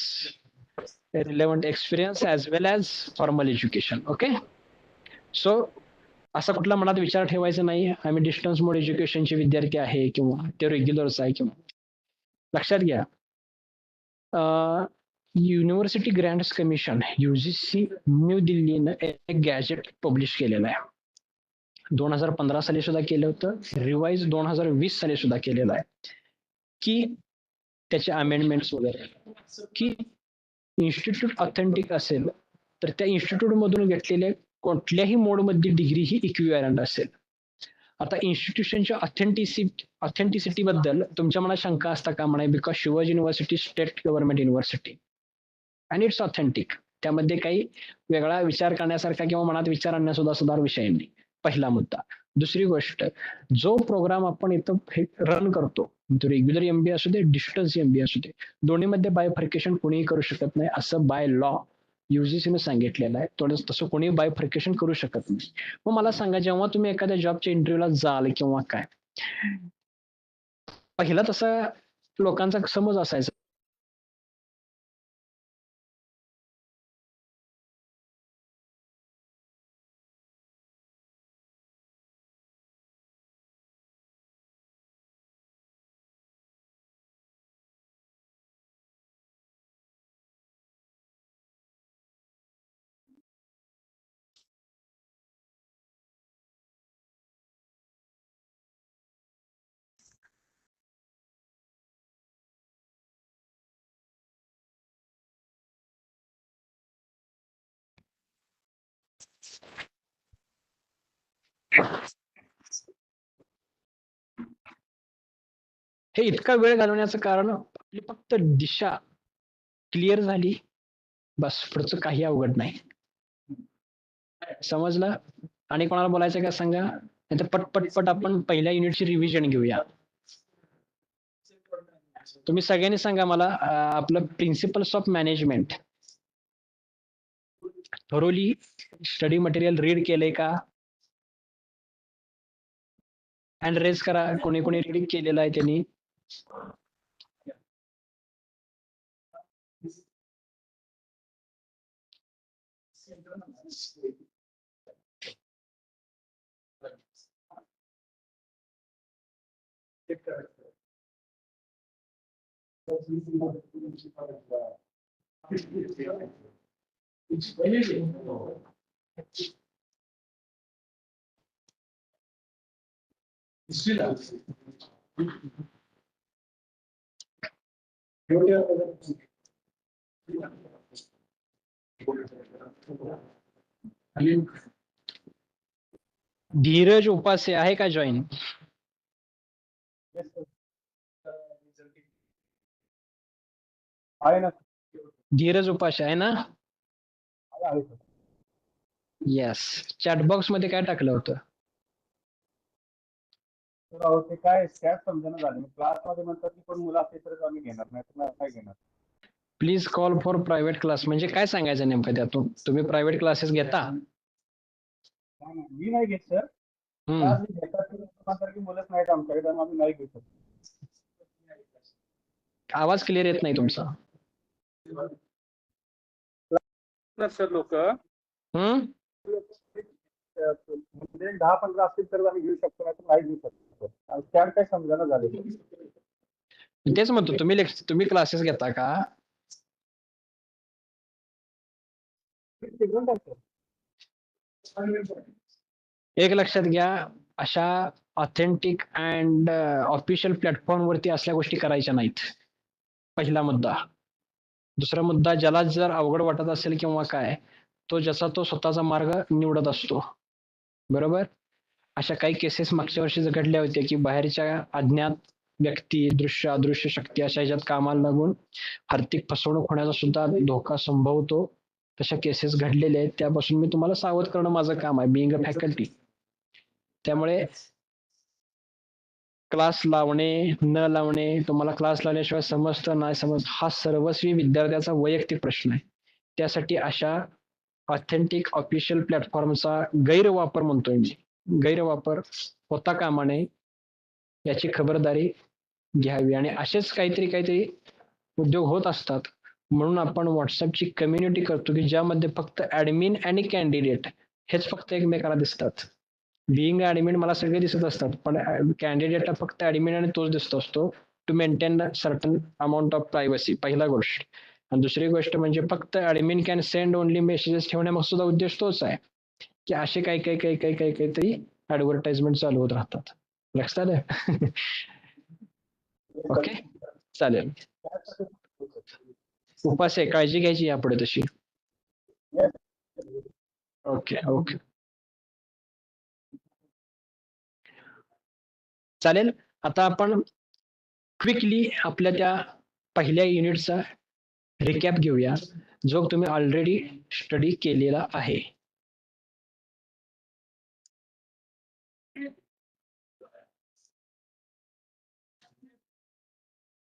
relevant experience as well as formal education. Okay, so असा कुठला मनात विचार ठेवायचा नाही आम्ही डिस्टन्स मोड एज्युकेशनचे विद्यार्थी आहे किंवा ते रेग्युलरच आहे किंवा. लक्षात घ्या, university grants commission UGC new दिल्लीनं एक गॅजेट पब्लिश केलेलं आहे. 2015 साली सुद्धा केलं होतं, रिवाइज 2020 साली सुद्धा केलेलं आहे की त्याचे अमेंडमेंट्स वगैरे, की इन्स्टिट्यूट ऑथेंटिक असेल तर त्या इन्स्टिट्यूट मधून घेतलेल्या कुठल्याही मोडमध्ये डिग्री ही इक्विव्हॅलंट असेल. आता इन्स्टिट्यूशनच्या ऑथेंटिसिटी बद्दल तुमच्या मनात शंका असता का म्हणा, because Shivaji university state government university and it's authentic. त्यामध्ये काही वेगळा विचार करण्यासारखा किंवा मनात विचार आणण्यासुद्धा सुधार विषय नाही. पहिला मुद्दा. दुसरी गोष्ट, जो प्रोग्राम आपण इथं रन करतो, तो रेग्युलर MBA असू दे, डिस्टन्स MBA असू दे, दोन्हीमध्ये बायफर्केशन कोणीही करू शकत नाही असं बाय लॉ UGCने सांगितलेलं आहे. थोडंच तसं कोणी बायफर्केशन करू शकत नाही. मग मला सांगा, जेव्हा तुम्ही एखाद्या जॉबच्या इंटरव्ह्यूला जाल किंवा काय, पहिला तसा लोकांचा समज असायचा हे इतका वेळ घालवण्याचं कारण आपली फक्त दिशा क्लिअर झाली, बस, पुढचं काही अवघड नाही. समजलं? आणि कोणाला बोलायचं का सांगा, नाही तर पटपट आपण पहिल्या युनिटची रिव्हिजन घेऊया. तुम्ही सगळ्यांनी सांगा मला, आपलं principles of management thoroughly study material read केलंय का? हँड रेज करा कोणी कोणी रीडिंग केलेलं आहे त्यांनी. धीरज उपासे आहे का जॉईन? आहे ना. धीरज उपासे आहे ना? आहे सर. येस. चॅटबॉक्स मध्ये काय टाकलं होतं? तर अहो ते काय समजणं झालं. क्लासमध्ये म्हणतात की पण मुलं असेल तरच आम्ही घेणार, नाही तर काय घेणार. Please call for private class म्हणजे काय सांगायचं नेमकं त्यातून? तुम्ही प्रायव्हेट क्लासेस घेता? मी नाही घेत सर. क्लास घेतात ते म्हणतात की मुलंच नाहीत आमच्याकडे, त्यामुळे आम्ही नाही घेत. आवाज क्लिअर येत नाही तुमचा. सर लोक 10-15 असतील तर आम्ही घेऊ शकतो, नाही तर नाही घेऊ शकतो. त्या काय समजायला झाले. तेच म्हणतो, तुम्ही क्लासेस घेता का? एक लक्षात घ्या, अशा ऑथेंटिक अँड ऑफिशियल प्लॅटफॉर्म वरती असल्या गोष्टी करायच्या नाहीत. पहिला मुद्दा. दुसरा मुद्दा, ज्याला जर अवघड वाटत असेल किंवा काय, तो ज्याचा तो स्वतःचा मार्ग निवडत असतो. बरोबर. अशा काही केसेस मागच्या वर्षी घडल्या होत्या की बाहेरच्या अज्ञात व्यक्ती, दृश्य अदृश्य शक्ती अशा ह्याच्यात कामाला लागून आर्थिक फसवणूक होण्याचा सुद्धा धोका संभवतो. तशा केसेस घडलेल्या आहेत. त्यापासून मी तुम्हाला सावध करणं माझं काम आहे, बिईंग अ फॅकल्टी. त्यामुळे क्लास लावणे न लावणे, तुम्हाला क्लास लावल्याशिवाय समजतं नाही समज, हा सर्वस्वी विद्यार्थ्याचा वैयक्तिक प्रश्न आहे. त्यासाठी अशा ऑथेंटिक ऑफिशियल प्लॅटफॉर्मचा गैरवापर म्हणतोय मी, गैरवापर होता कामा नये याची खबरदारी घ्यावी. आणि असेच काहीतरी उद्योग होत असतात. म्हणून आपण व्हॉट्सअपची कम्युनिटी करतो की ज्यामध्ये फक्त ऍडमिन आणि कॅन्डिडेट हेच फक्त एकमेकाला दिसतात. बिईंग ऍडमिन मला सगळे दिसत असतात, पण कॅन्डिडेटला फक्त ऍडमिन आणि तोच दिसत असतो, to maintain certain amount of privacy. पहिला गोष्ट. आणि दुसरी गोष्ट म्हणजे फक्त admin can send only messages ठेवण्यामाग सुद्धा उद्देश तोच आहे की असे काहीतरी ऍडव्हर्टाइजमेंट चालू होत राहतात. लक्षात आलं? ओके, चालेल. उपास आहे, काळजी घ्यायची यापुढे तशी. ओके ओके, चालेल. आता आपण क्विकली आपल्या त्या पहिल्या युनिटचा रिकॅप घेऊया, जो तुम्ही ऑलरेडी स्टडी केलेला आहे.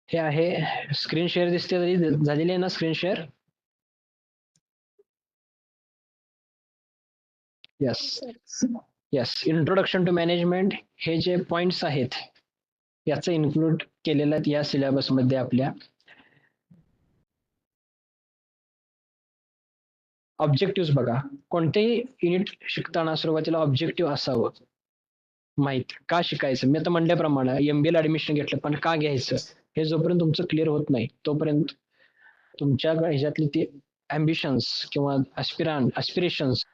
हे आहे, स्क्रीन शेअर दिसते झालेली आहे ना screen share? Yes. Introduction to management हे जे पॉइंट्स आहेत याचं इन्क्लूड केलेलं आहे या सिलेबस मध्ये आपल्या. ऑब्जेक्टिव्ह बघा, कोणतेही युनिट शिकताना सुरुवातीला ऑब्जेक्टिव्ह असावं. माहित का शिकायचं, मी आता म्हणल्याप्रमाणे MBA ऍडमिशन घेतलं, पण का घ्यायचं हे जोपर्यंत तुमचं क्लिअर होत नाही तोपर्यंत तुमच्या ह्याच्यातली ती अम्बिशन्स किंवा ऍस्पिरेशन्स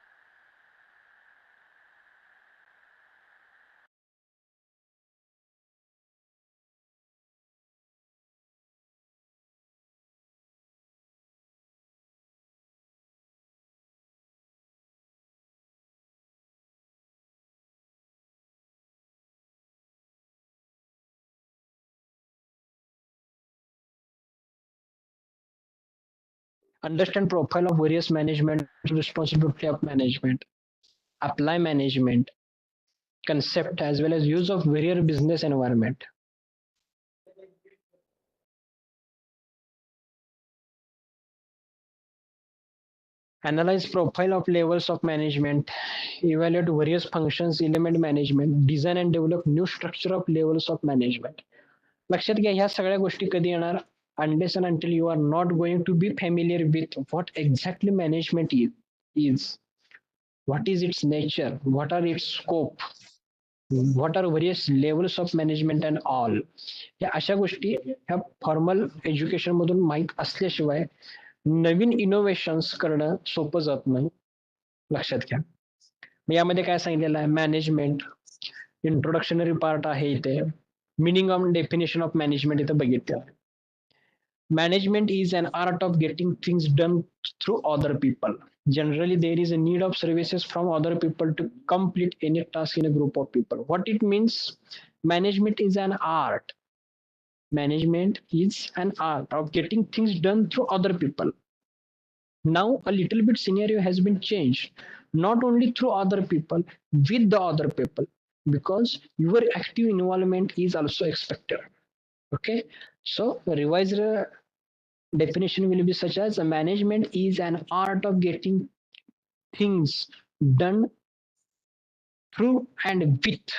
understand profile of various management, responsibility of management, apply management concept as well as use of various business environment. Analyze profile of levels of management, evaluate various functions, element management, design and develop new structure of levels of management. लक्षात घ्या, ह्या सगळ्या गोष्टी कधी येणार? Unless and until you are not going to be familiar with what exactly management is, what is its nature, what are its scope, what are various levels of management and all. या अशा गोष्टी ह्या formal education मधून माहीत असल्याशिवाय नवीन innovations करणं सोपं जात नाही. लक्षात घ्या. यामध्ये काय सांगितलेलं आहे, मॅनेजमेंट इंट्रोडक्शनरी पार्ट आहे इथे. Meaning of definition of management इथे बघितलं. Management is an art of getting things done through other people. Generally, there is a need of services from other people to complete any task in a group of people. What it means? Management is an art. Management is an art of getting things done through other people. Now, a little bit scenario has been changed. Not only through other people, with the other people, because your active involvement is also expected. Okay, so revised definition will be such as: a management is an art of getting things done through and with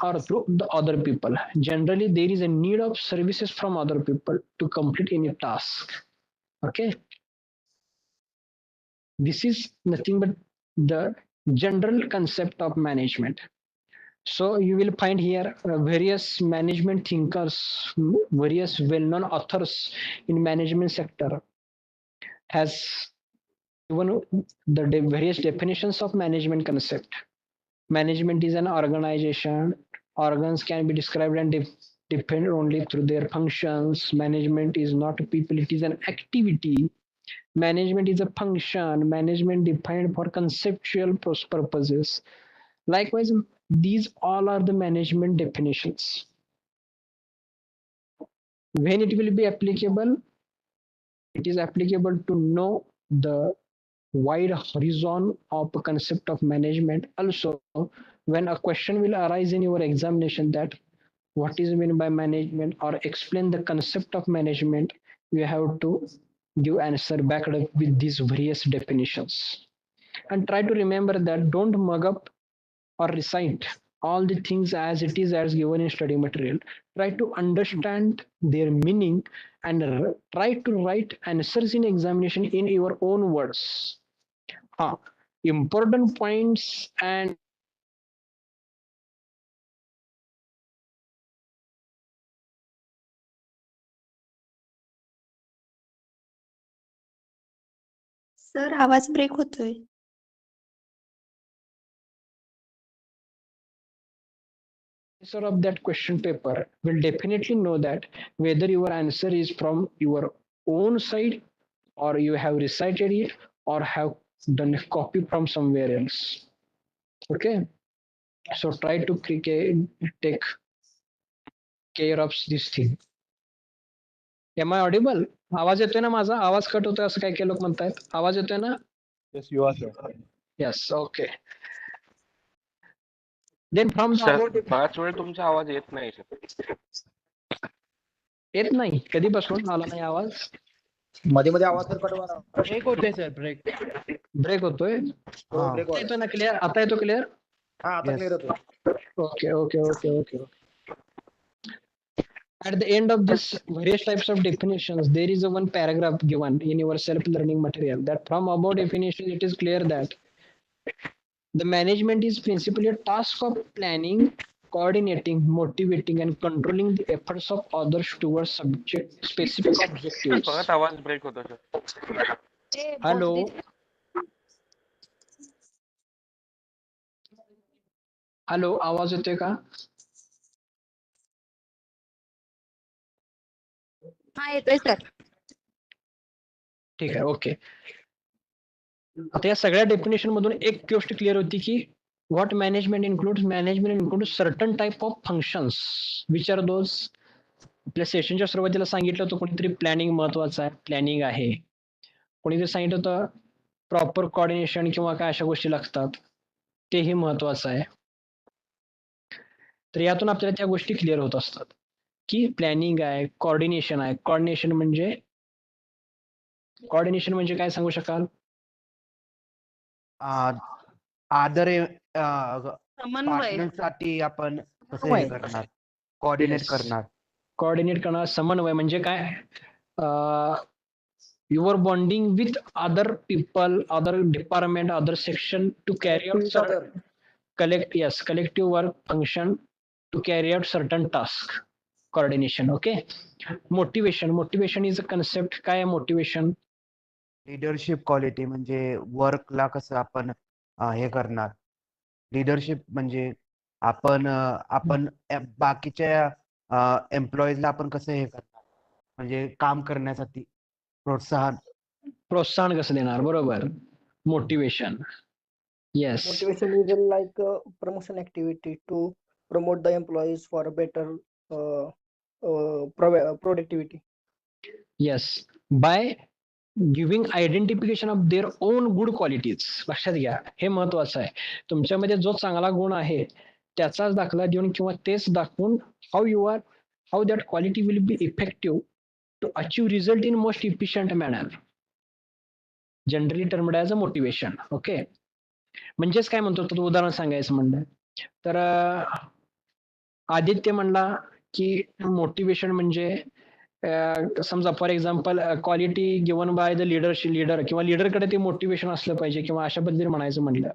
or through the other people. Generally, there is a need of services from other people to complete any task. Okay, this is nothing but the general concept of management. So you will find here various management thinkers, various well-known authors in management sector has given the various definitions of management concept. Management is an organization. Organs can be described and defined only through their functions. Management is not a people, it is an activity. Management is a function. Management defined for conceptual purposes. Likewise, these all are the management definitions. When it will be applicable, it is applicable to know the wide horizon of a concept of management. Also, when a question will arise in your examination that what is meant by management or explain the concept of management, you have to give answer backed up with these various definitions. And try to remember that don't mug up or recite all the things as it is as given in study material. Try to understand their meaning and try to write answers in examination in your own words. Important points and sir आवाज break होतोय. of that question paper will definitely know that whether your answer is from your own side or you have recited it or have done a copy from somewhere else. Okay, so try to take care of this thing. Am I audible? आवाज येतोय ना माझा? आवाज cut होतोय असं काही काही लोक म्हणतायत. आवाज येतोय ना? Yes, you are, sir. Yes, okay. Then from the above, बराच वेळ तुमचा आवाज येत नाही सर. येत नाही कधीपासून आला नाही आवाज? मध्ये मध्ये आवाज तर कट व्हायला. ब्रेक होतोय सर, ब्रेक होतोय. आता येतो ना क्लिअर? आता येतो क्लिअर? हा आता क्लिअर होतो. Okay, okay, okay, okay. At the end of this various types of definitions, there is a one paragraph given in your self-learning material that from above definition, it is clear that the management is principally a task of planning, coordinating, motivating, and controlling the efforts of others towards specific objectives. परत आवाज break होतो sir. Hello. Hello, आवाज येतोय का? हा येतोय sir. ठीक आहे, ओके. आता या सगळ्या डेफिनेशन मधून एक गोष्ट क्लिअर होती की what management includes certain type of functions. Which are those? आपल्या सेशनच्या सुरुवातीला सांगितलं होतं कोणीतरी प्लॅनिंग महत्वाचं आहे, प्लॅनिंग आहे. कोणीतरी सांगितलं होतं प्रॉपर कोऑर्डिनेशन किंवा काय अशा गोष्टी लागतात, तेही महत्वाचं आहे. तर यातून आपल्याला त्या गोष्टी क्लिअर होत असतात की प्लॅनिंग आहे, कोऑर्डिनेशन आहे. कोऑर्डिनेशन म्हणजे काय सांगू शकाल? पार्टनरसाठी आपण कसं हे करणार, कोऑर्डिनेट करणार. समन्वय म्हणजे काय? Your bonding with other people, other department, other section two carry out collective work function to carry out certain task. Coordination. Okay. Motivation is a concept. काय आहे motivation? लिडरशिप क्वालिटी म्हणजे वर्कला कसं आपण हे करणार. लिडरशिप म्हणजे आपण बाकीच्या एम्प्लॉईजला आपण कसं हे करणार, म्हणजे काम करण्यासाठी प्रोत्साहन कसं देणार. बरोबर. Motivation. Yes. Motivation is like a promotion activity to promote the employees for a better productivity. Yes. By giving identification of their own good qualities. लक्षात घ्या, हे महत्वाचं आहे. तुमच्यामध्ये जो चांगला गुण आहे त्याचाच दाखला देऊन किंवा तेच दाखवून how that quality will be effective to achieve result in most efficient manner. Generally termed as a motivation. Okay. म्हणजेच काय म्हणतो तो उदाहरण सांगायचं म्हणलं तर आदित्य म्हणला की मोटिवेशन म्हणजे समजा for example quality given by the leader किंवा लीडरकडे ते मोटिवेशन असलं पाहिजे किंवा अशा पद्धतीने म्हणायचं म्हणलं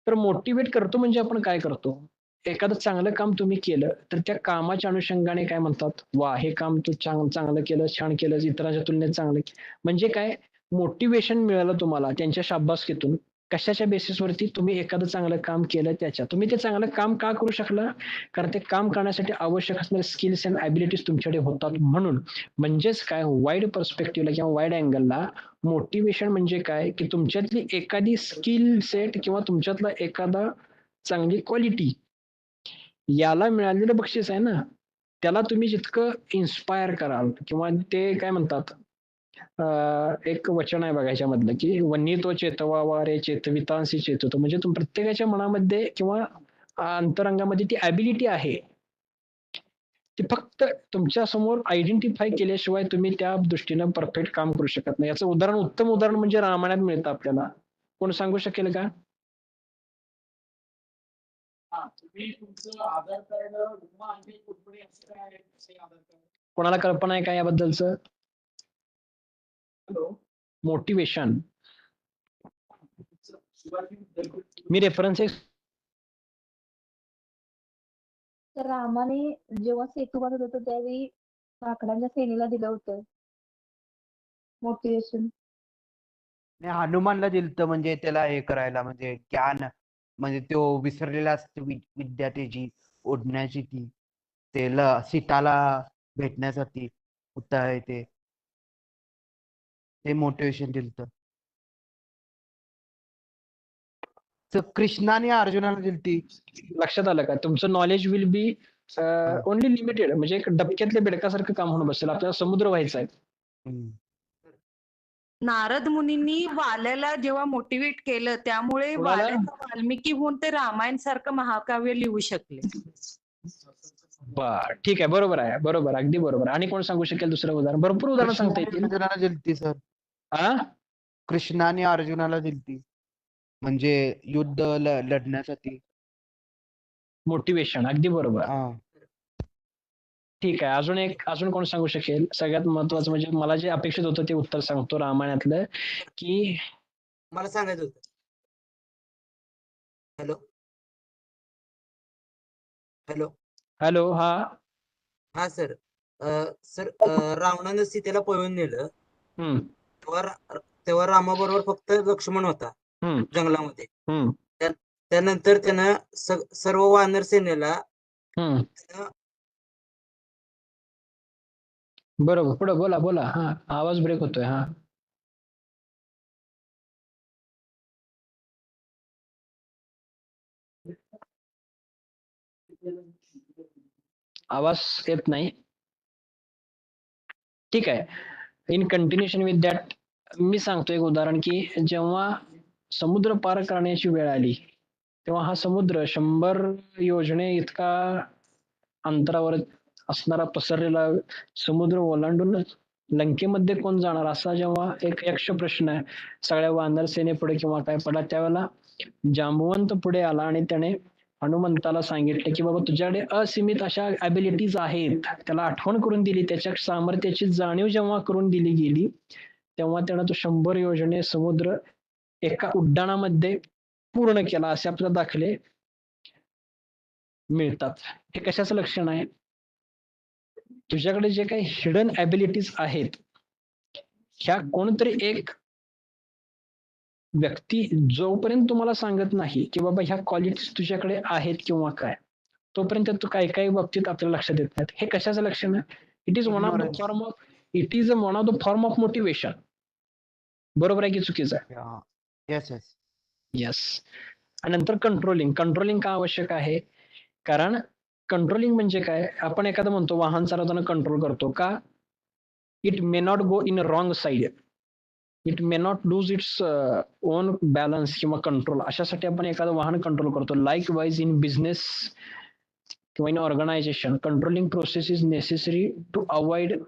तर मोटिवेट करतो म्हणजे आपण काय करतो. एखादं चांगलं काम तुम्ही केलं तर त्या कामाच्या अनुषंगाने काय म्हणतात, वा हे काम तू चांगलं केलं, छान केलं, इतरांच्या तुलनेत चांगलं. म्हणजे काय मोटिवेशन मिळालं तुम्हाला त्यांच्या शाबासकीतून. कशाच्या बेसिसवरती? तुम्ही एखादं चांगलं काम केलं त्याच्या. तुम्ही ते चांगलं काम का करू शकला? कारण ते काम करण्यासाठी आवश्यक असणारे स्किल्स अँड ॲबिलिटीज तुमच्याकडे होतात म्हणून. म्हणजेच काय, वाईड पर्स्पेक्टिव्हला किंवा वाईड अँगलला मोटिवेशन म्हणजे काय की तुमच्यातली एखादी स्किल सेट किंवा तुमच्यातला एखादा चांगली क्वालिटी याला मिळालेलं बक्षीस आहे ना, त्याला तुम्ही जितकं इन्स्पायर कराल किंवा ते काय म्हणतात, एक वचन आहे बघा याच्यामधलं की वन्नी तो चेतवा रे चेतवितांसी चेतवतो. म्हणजे प्रत्येकाच्या मनामध्ये किंवा अंतरंगामध्ये ती ॲबिलिटी आहे, ती फक्त तुमच्या समोर आयडेंटिफाय केल्याशिवाय तुम्ही त्या दृष्टीनं परफेक्ट काम करू शकत नाही. याचं उत्तम उदाहरण म्हणजे रामायणात मिळतं आपल्याला. कोण सांगू शकेल का? कोणाला कल्पना आहे का याबद्दलचं? मोटिवेशन. मी रेफरन्स तर रामाने जेव्हा सेतू बांधत होतं त्यावेळी लाकडांच्या सेनेला दिलं होतं मोटिवेशन. हनुमानला दिलतं म्हणजे त्याला हे करायला, म्हणजे ज्ञान, म्हणजे तो विसरलेला असतो विद्या त्याची ओढण्याची, ती त्याला सीताला भेटण्यासाठी होता आहे ते मोटिवेशन दिलतं. कृष्णाने अर्जुनाला दिलती. लक्षात आलं का? तुमचं knowledge will be only limited. म्हणजे एक डबक्यातल्या बेडकासारखं काम होऊन बसेल. आपल्याला समुद्र व्हायचा आहे. नारद मुनींनी वाल्याला जेव्हा मोटिवेट केलं त्यामुळे वाल्याचा वाल्मिकी होऊन ते रामायण सारखं महाकाव्य लिहू शकले. बर, ठीक आहे, बरोबर आहे, बरोबर, अगदी बरोबर. आणि कोण सांगू शकेल दुसरं उदाहरण? भरपूर उदाहरण सांगता येतील. अर्जुनाला दिलती सर. कृष्णाने अर्जुनाला दिलती, म्हणजे युद्ध लढण्यासाठी मोटिवेशन. अगदी बरोबर. ठीक आहे. अजून कोण सांगू शकेल? सगळ्यात महत्वाचं म्हणजे मला जे अपेक्षित होतं ते उत्तर सांगतो रामायणातलं की मला सांगायचं होतं. Hello hello hello. हा सर. रावणानं सीतेला पळवून नेलं तेव्हा रामाबरोबर फक्त लक्ष्मण होता जंगलामध्ये. त्यानंतर त्यानं सर्व वानर सेनेला बरोबर. पुढे बोला. हा, आवाज ब्रेक होतोय. हा, आवाज येत नाही. ठीक आहे. इन कंटिन्युएशन विथ दॅट मी सांगतो एक उदाहरण की जेव्हा समुद्र पार करण्याची वेळ आली तेव्हा हा समुद्र 100 योजने इतका अंतरावर असणारा पसरलेला समुद्र ओलांडून लंकेमध्ये कोण जाणार असा जेव्हा एक यक्ष प्रश्न सगळ्या वानर सेनेपुढे किंवा काय पडला त्यावेळेला जांबवंत पुढे आला आणि त्याने हनुमंताला सांगितले की बाबा तुझ्याकडे असीमित अशा ॲबिलिटीज आहेत. त्याला आठवण करून दिली, त्याच्या सामर्थ्याची जाणीव जेव्हा करून दिली गेली तेव्हा त्यानं तो 100 योजने समुद्र एका उड्डाणामध्ये पूर्ण केला असे आपल्याला दाखले मिळतात. हे कशाचं लक्षण आहे? तुझ्याकडे जे काही हिडन ॲबिलिटीज आहेत, ह्या कोणतरी एक व्यक्ती जोपर्यंत तुम्हाला सांगत नाही की बाबा ह्या क्वालिटीज तुझ्याकडे आहेत किंवा काय, तोपर्यंत तू काही काही बाबतीत आपल्याला लक्षात येत नाहीत. हे कशाचं लक्षण आहे? It is one of the form of motivation. बरोबर आहे की चुकीचं आहे? Yes yes yes. आणि नंतर कंट्रोलिंग का आवश्यक आहे? कारण कंट्रोलिंग म्हणजे काय? आपण एखादं म्हणतो वाहन चालवताना कंट्रोल करतो का? It may not go in wrong side, it may not lose its own balance किंवा कंट्रोल, अशासाठी आपण एखादं वाहन कंट्रोल करतो. लाईक वाईज इन बिझनेस किंवा in organisation, controlling process is necessary to avoid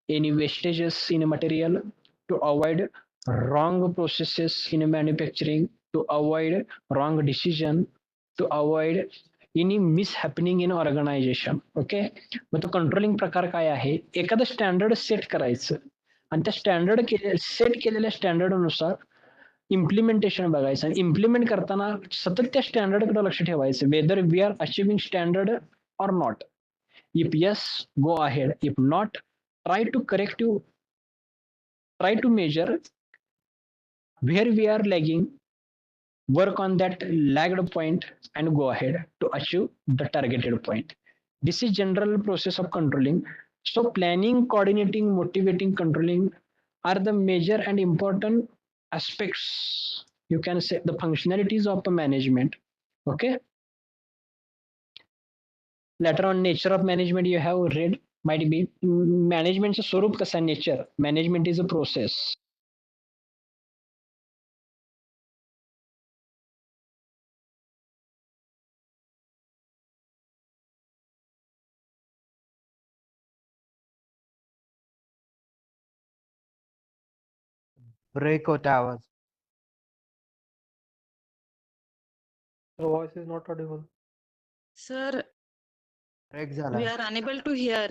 any wastages in material, to avoid wrong processes in manufacturing, to avoid wrong decision, to avoid any mishappening in organization. Okay, मग तो controlling प्रकार काय आहे? एखादं standard set करायचं आणि त्या standard set केलेल्या स्टँडर्ड नुसार इम्प्लिमेंटेशन बघायचं आणि इम्प्लिमेंट करताना सतत त्या स्टँडर्डकडे लक्ष ठेवायचं, whether we are achieving standard or not. If yes, go ahead. If not, try to measure where we are lagging, work on that lagged point and go ahead to achieve the targeted point. This is general process of controlling. So planning, coordinating, motivating, controlling are the major and important aspects, you can say, the functionalities of the management. Okay, later on, nature of management you have read, might be managementचं स्वरूप कसं आहे? Nature, management is a process. Break होता आवाज. The voice is not audible. Sir, break झाला. we are unable to hear.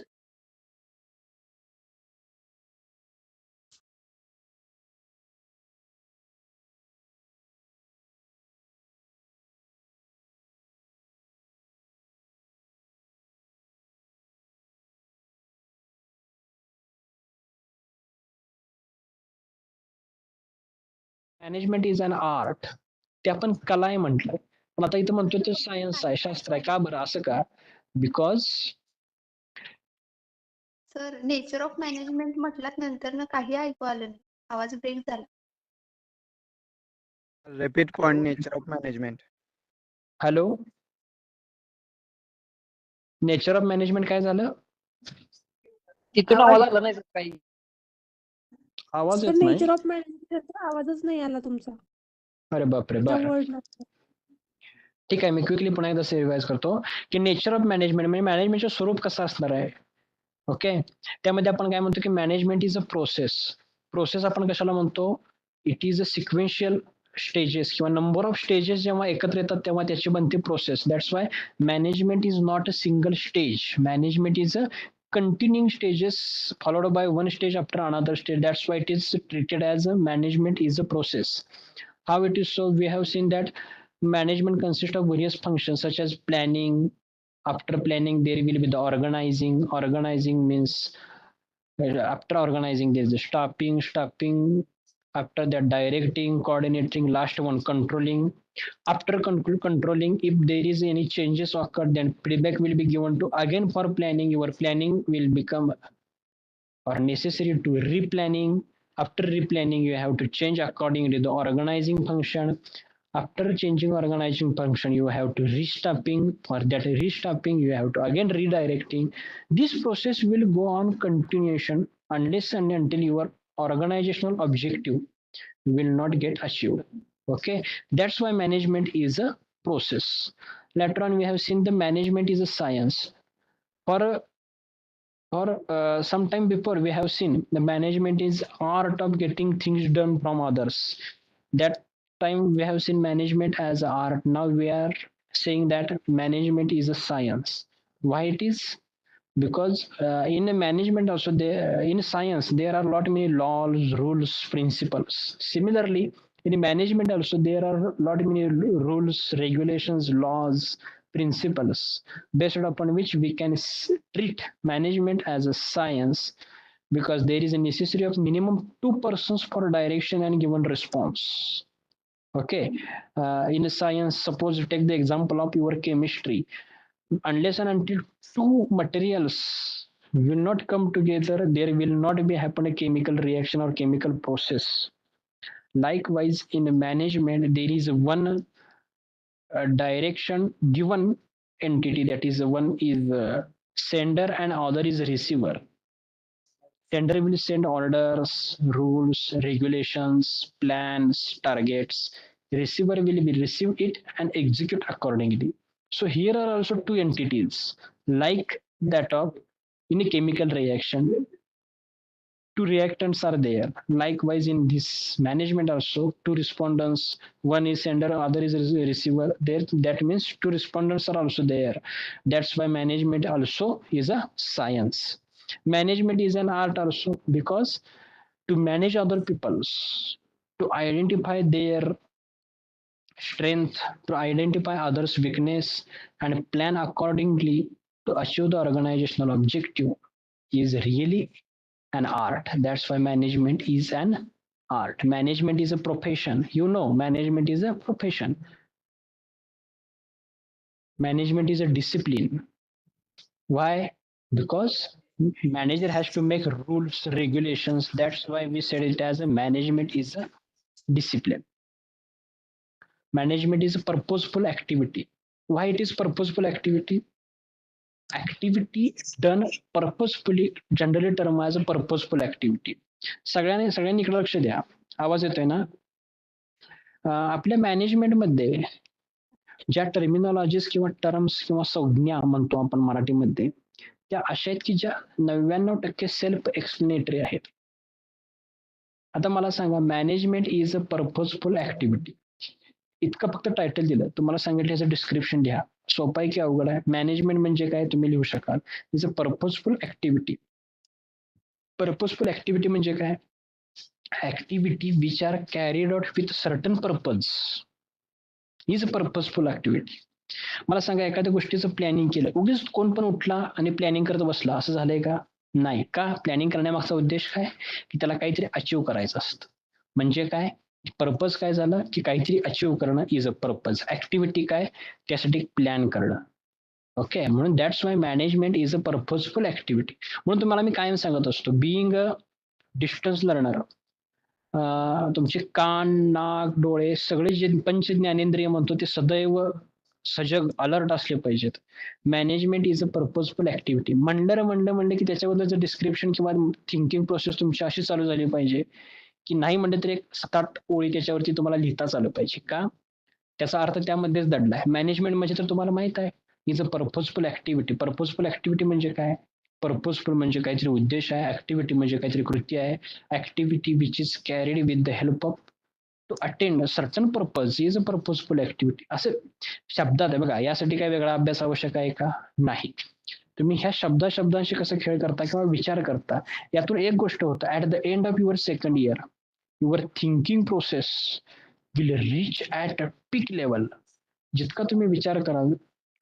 Management is an art, ते आपण कला आहे म्हटलं, पण आता इथं म्हणतो ते सायन्स आहे, शास्त्र आहे. का बरं असं का? Because sir nature of management म्हटल्यात नंतर ना काही ऐकू आलं नाही, आवाज ब्रेक झाला. Repeat point, nature of management. Hello, nature of management काय झालं? तिथून आवाज आला नाही काही. आवाज सर येत नाही. नेचर ऑफ मॅनेजमेंट आवाजच नाही आला तुमचा. अरे बापरे, त्या बरं वर्ड ठीक आहे. मी क्विकली पुन्हा एकदा रिवाइज करतो की नेचर ऑफ मॅनेजमेंट म्हणजे मॅनेजमेंटचं स्वरूप कसं असणार आहे. ओके, त्यामध्ये आपण काय म्हणतो की मॅनेजमेंट इज अ प्रोसेस आपण कशाला म्हणतो? It is a sequential stages किंवा नंबर ऑफ स्टेजेस जेव्हा एकत्र येतात तेव्हा त्याची बनते process. That's why management is not a single stage. Management is a continuing stages followed by one stage after another stage. That's why it is treated as a management is a process. How it is so? We have seen that management consists of various functions such as planning. After planning there will be the organizing means after organizing there is the stopping after that directing, coordinating, last one controlling. After controlling, if there is any changes occur, then feedback will be given to again for planning. Your planning will become or necessary to replanning. After replanning, you have to change according to the organizing function. After changing organizing function, you have to restopping. For that restopping, you have to again redirecting. This process will go on continuation unless and until your organizational objective will not get achieved. Okay, that's why management is a process. Later on, we have seen the management is a science. For some time before, we have seen the management is art of getting things done from others. That time we have seen management as art. Now we are saying that management is a science. Why it is? Because in a management also there, in science there are a lot many laws, rules, principles. Similarly, in management also there are a lot many rules, regulations, laws, principles based upon which we can treat management as a science, because there is a necessity of minimum 2 persons for direction and given response. Okay, in a science, suppose you take the example of your chemistry, unless and until two materials will not come together, there will not be happen a chemical reaction or chemical process. Likewise, in management, there is one direction given entity, that is one is sender and other is receiver. Sender will send orders, rules, regulations, plans, targets. Receiver will be receive it and execute accordingly. So here are also two entities like that of in a chemical reaction. Two reactants are there. Likewise, in this management also, two respondents, one is sender, other is receiver. There, that means two respondents are also there. That's why management also is a science. Management is an art also, because to manage other people's, to identify their strength, to identify others' weakness, and plan accordingly to achieve the organizational objective is really an art. That's why management is an art. Management is a profession. You know, management is a profession. Management is a discipline. Why? Because manager has to make rules, regulations. That's why we said it as a management is a discipline. Management is a purposeful activity. Why it is purposeful activity? Activity done purposefully generally term as a purposeful activity. सगळ्यांनी इकडे लक्ष द्या. आवाज येतोय ना? आपल्या मॅनेजमेंटमध्ये ज्या टर्मिनॉलॉजीज किंवा टर्म्स किंवा संज्ञा म्हणतो आपण मराठीमध्ये, त्या अशा आहेत की ज्या 99% सेल्फ एक्सप्लेनेटरी आहेत. आता मला सांगा, management is a purposeful activity. इतकं फक्त टायटल दिलं, तुम्हाला सांगितलं याचं डिस्क्रिप्शन लिहा. सोपं आहे की अवघड आहे? मॅनेजमेंट म्हणजे काय तुम्ही लिहू शकाल. Is a purposeful activity. Purposeful activity म्हणजे काय? Activity which are carried out with certain purpose is a purposeful activity. मला सांगा, एखाद्या गोष्टीचं प्लॅनिंग केलं, उगीच कोण पण उठला आणि प्लॅनिंग करत बसला, असं झालंय का? नाही. का? प्लॅनिंग करण्यामागचा उद्देश काय? की त्याला काहीतरी अचीव्ह करायचं असतं. म्हणजे काय? पर्पज काय झालं की काहीतरी अचीव्ह करणं इज अ पर्पज. ऍक्टिव्हिटी काय? त्यासाठी प्लॅन करणं. ओके, म्हणून that's why management is a purposeful activity. म्हणून तुम्हाला मी कायम सांगत असतो, बिईंग अ डिस्टन्स लर्नर, तुमचे कान, नाक, डोळे सगळे जे पंच ज्ञानेंद्रिय म्हणतो ते सदैव सजग अलर्ट असले पाहिजेत. Management is a purposeful activity. म्हणलं की त्याच्याबद्दलचं डिस्क्रिप्शन किंवा थिंकिंग प्रोसेस तुमची अशी चालू झाली पाहिजे की नाही म्हणलं तरी 7-8 ओळी त्याच्यावरती तुम्हाला लिहिताच आलं पाहिजे. का? त्याचा अर्थ त्यामध्येच दडलाय. मॅनेजमेंट म्हणजे तर तुम्हाला माहित आहे, is a purposeful activity. Purposeful activity म्हणजे काय? पर्पजफुल म्हणजे काहीतरी उद्देश आहे, ऍक्टिव्हिटी म्हणजे काहीतरी कृती आहे. Activity which is carried with the help of to attend certain purpose is a purposeful activity. असं शब्दात आहे बघा. यासाठी काय वेगळा अभ्यास आवश्यक आहे का? नाही. तुम्ही ह्या शब्दांशी कसं खेळ करता किंवा विचार करता, यातून एक गोष्ट होतं, at the end of your second year your thinking process will reach at a peak level. जितका तुम्ही विचार कराल,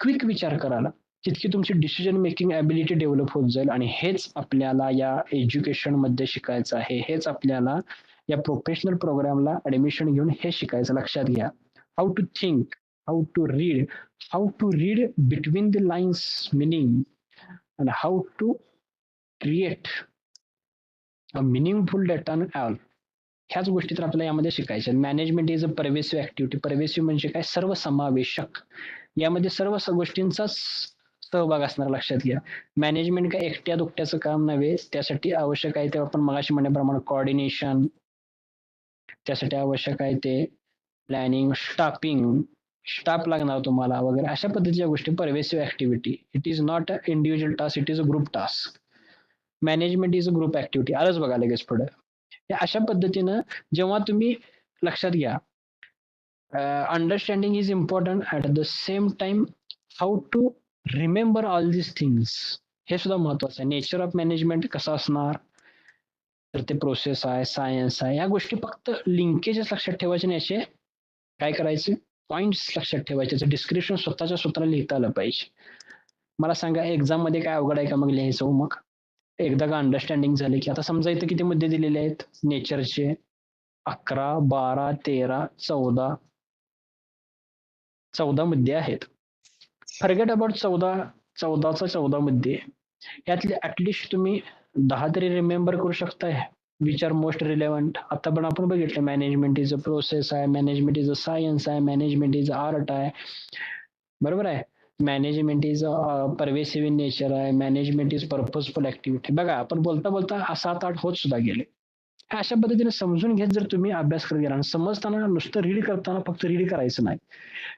क्विक विचार कराल, तितकी तुमची डिसिजन मेकिंग ॲबिलिटी डेव्हलप होत जाईल. आणि हेच आपल्याला या एज्युकेशन मध्ये शिकायचं आहे. हेच आपल्याला या प्रोफेशनल प्रोग्रामला ऍडमिशन घेऊन हे शिकायचं. लक्षात घ्या, how to think, how to read between the lines meaning, and how to create a meaningful data and all. ह्याच गोष्टी तर आपल्याला यामध्ये शिकायच्या. Management is a pervasive activity. Pervasive म्हणजे काय? सर्वसमावेशक. यामध्ये सर्व गोष्टींचाच सहभाग असणार. लक्षात घ्या, मॅनेजमेंट काय एकट्या दुकट्याचं काम नव्हे. त्यासाठी आवश्यक आहे ते आपण मगाशी म्हणल्याप्रमाणे कोऑर्डिनेशन, त्यासाठी आवश्यक आहे ते प्लॅनिंग, स्टाफ लागणार तुम्हाला वगैरे, अशा पद्धतीच्या गोष्टी. Pervasive activity. It is not a individual task, it is a group task. Management is a group activity. आलंच बघा लगेच पुढे. अशा पद्धतीनं जेव्हा तुम्ही लक्षात घ्या, understanding is important. At the same time how to remember all this things, हे सुद्धा महत्वाचं आहे. नेचर ऑफ मॅनेजमेंट कसं असणार, तर ते प्रोसेस आहे, सायन्स आहे. या गोष्टी फक्त लिंकेजेस लक्षात ठेवायचे नाही, याचे काय करायचे, पॉइंट्स लक्षात ठेवायचे, त्याचं डिस्क्रिप्शन स्वतःला लिहिता आलं पाहिजे. मला सांगा एक्झाम मध्ये काय अवघड आहे का मग लिहायचं? मग एकदा का अंडरस्टँडिंग झाले की आता समजा इथं किती मुद्दे दिलेले आहेत नेचरचे? 11, 12, 13, 14 मुद्दे आहेत. फॉरगेट अबाउट 14 मुद्दे, यातले ऍटलिस्ट तुम्ही 10 तरी रिमेंबर करू शकताय विच आर मोस्ट रिलेव्हंट. आता पण आपण बघितलं मॅनेजमेंट इज अ प्रोसेस आहे, मॅनेजमेंट इज अ सायन्स आहे, मॅनेजमेंट इज अ आर्ट आहे, बरोबर आहे. मॅनेजमेंट इज परवेसिव्ह इन नेचर आहे, मॅनेजमेंट इज पर्पजफुल ऍक्टिव्हिटी. बघा आपण बोलता बोलता 7-8 होत सुद्धा गेले. अशा पद्धतीने समजून घेत जर तुम्ही अभ्यास करत गेला, समजताना नुसतं रीड करताना फक्त रीड करायचं नाही,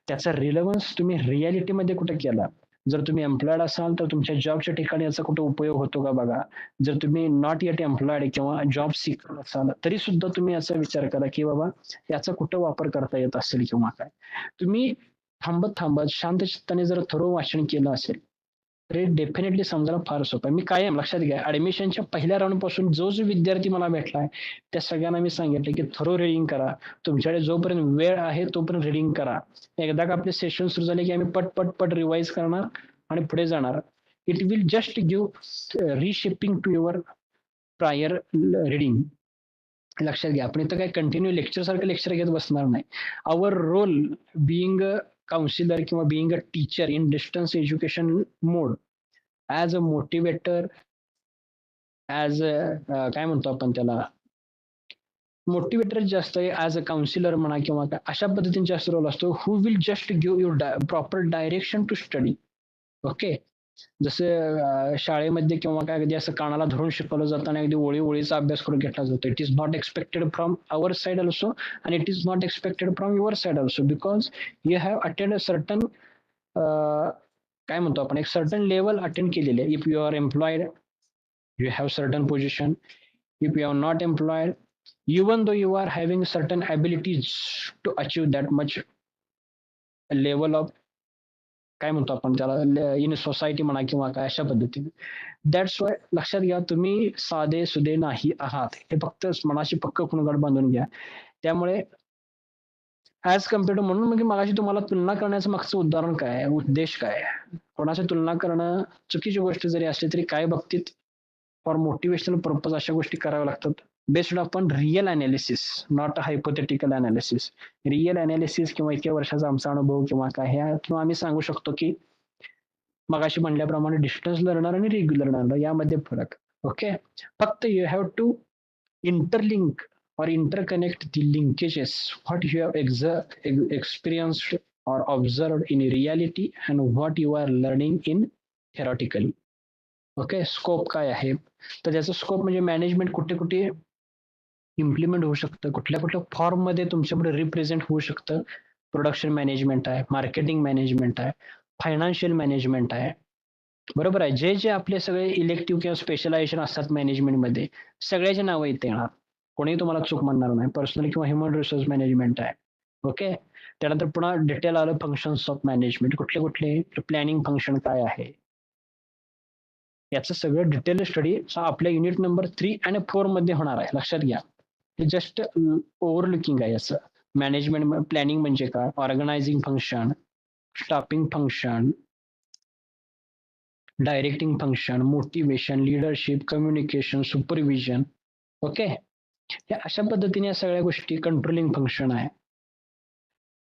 त्याचा रिलेव्हन्स तुम्ही रियालिटीमध्ये कुठे केला. जर तुम्ही एम्प्लॉयड असाल तर तुमच्या जॉबच्या ठिकाणी याचा कुठे उपयोग होतो का बघा. जर तुम्ही नॉट येट एम्प्लॉयड किंवा जॉब सीकर असाल तरी सुद्धा तुम्ही याचा विचार करा की बाबा याचा कुठं वापर करता येत असेल किंवा काय. तुम्ही थांबत शांत चित्ताने जर थोडं वाचन केलं असेल तरी डेफिनेटली समजायला फार सोपं आहे. मी कायम लक्षात घ्या, ऍडमिशनच्या पहिल्या राऊंड पासून जो विद्यार्थी मला भेटलाय त्या सगळ्यांना मी सांगितलं की थरो रिडिंग करा. तुमच्याकडे जोपर्यंत वेळ आहे तोपर्यंत रिडिंग करा. एकदा का आपले सेशन सुरू झाले की आम्ही पट रिवाइज करणार आणि पुढे जाणार. It will just give reshaping to your prior reading. लक्षात घ्या, आपण इथं काही कंटिन्यू लेक्चर घेत बसणार नाही. आवर रोल बिईंग अ काउन्सिलर किंवा being a teacher in distance education mode, as a motivator, as a काय म्हणतो आपण त्याला, मोटिवेटर जास्त आहे, ॲज अ काउन्सिलर म्हणा किंवा काय, अशा पद्धतीने जास्त रोल असतो. Who will just give you proper direction to study. Okay, जसं शाळेमध्ये किंवा काय अगदी असं कानाला धरून शिकवलं जातं आणि अगदी ओळीचा अभ्यास करून घेतला जातो. It is not expected from our side also आणि it is not expected from your side also, because you have attend a certain काय म्हणतो आपण एक सर्टन लेवल अटेंड केलेले. If you are employed you have certain position. If you are not employed, even though you are having certain abilities to achieve that much level of काय म्हणतो आपण त्याला in society म्हणा किंवा काय अशा पद्धतीने. दॅट्स वाय लक्षात घ्या, तुम्ही साधे सुधे नाही आहात, हे फक्त मनाशी पक्क खुणगाठ बांधून घ्या. त्यामुळे ऍज कम्पेअर टू, म्हणून म्हणजे मगाशी तुम्हाला तुलना करण्याचं मागचं उदाहरण काय आहे, उद्देश काय आहे. कोणाची तुलना करणं चुकीची गोष्ट जरी असली तरी काय बाबतीत फॉर मोटिवेशनल पर्पज अशा गोष्टी कराव्या लागतात, based upon real analysis, not a hypothetical analysis. Real analysis किंवा इतक्या वर्षाचा आमचा अनुभव किंवा काय ह्यातून आम्ही सांगू शकतो की मगाशी म्हणल्याप्रमाणे डिस्टन्स लर्नर आणि रेग्युलर लर्नर यामध्ये फरक. ओके, फक्त you have to interlink or interconnect the linkages what you have experienced or observed in reality and what you are learning in theoretically. Okay, scope काय आहे तर त्याचं स्कोप म्हणजे management कुठे कुठे इम्प्लिमेंट होऊ शकतं, कुठल्या कुठल्या फॉर्म मध्ये तुमच्याकडे रिप्रेझेंट होऊ शकतं. प्रोडक्शन मॅनेजमेंट आहे, मार्केटिंग मॅनेजमेंट आहे, फायनान्शियल मॅनेजमेंट आहे, बरोबर आहे. जे जे आपले सगळे इलेक्टिव्ह किंवा स्पेशलायझेशन असतात मॅनेजमेंटमध्ये सगळ्याचे नावं इथे येणार, कोणीही तुम्हाला चूक म्हणणार नाही. पर्सनल किंवा ह्युमन रिसोर्स मॅनेजमेंट आहे. ओके, त्यानंतर पुन्हा डिटेल आलं फंक्शन्स ऑफ मॅनेजमेंट, कुठले कुठले प्लॅनिंग फंक्शन काय आहे, याचं सगळं डिटेल स्टडी आपल्या युनिट नंबर 3 आणि 4 मध्ये होणार आहे. लक्षात घ्या, हे जस्ट ओव्हरलुकिंग आहे याचं. मॅनेजमेंट प्लॅनिंग म्हणजे काय, organising function, staffing function, directing function, motivation, leadership, communication, supervision. Okay, या अशा पद्धतीने या सगळ्या गोष्टी, कंट्रोलिंग फंक्शन आहे.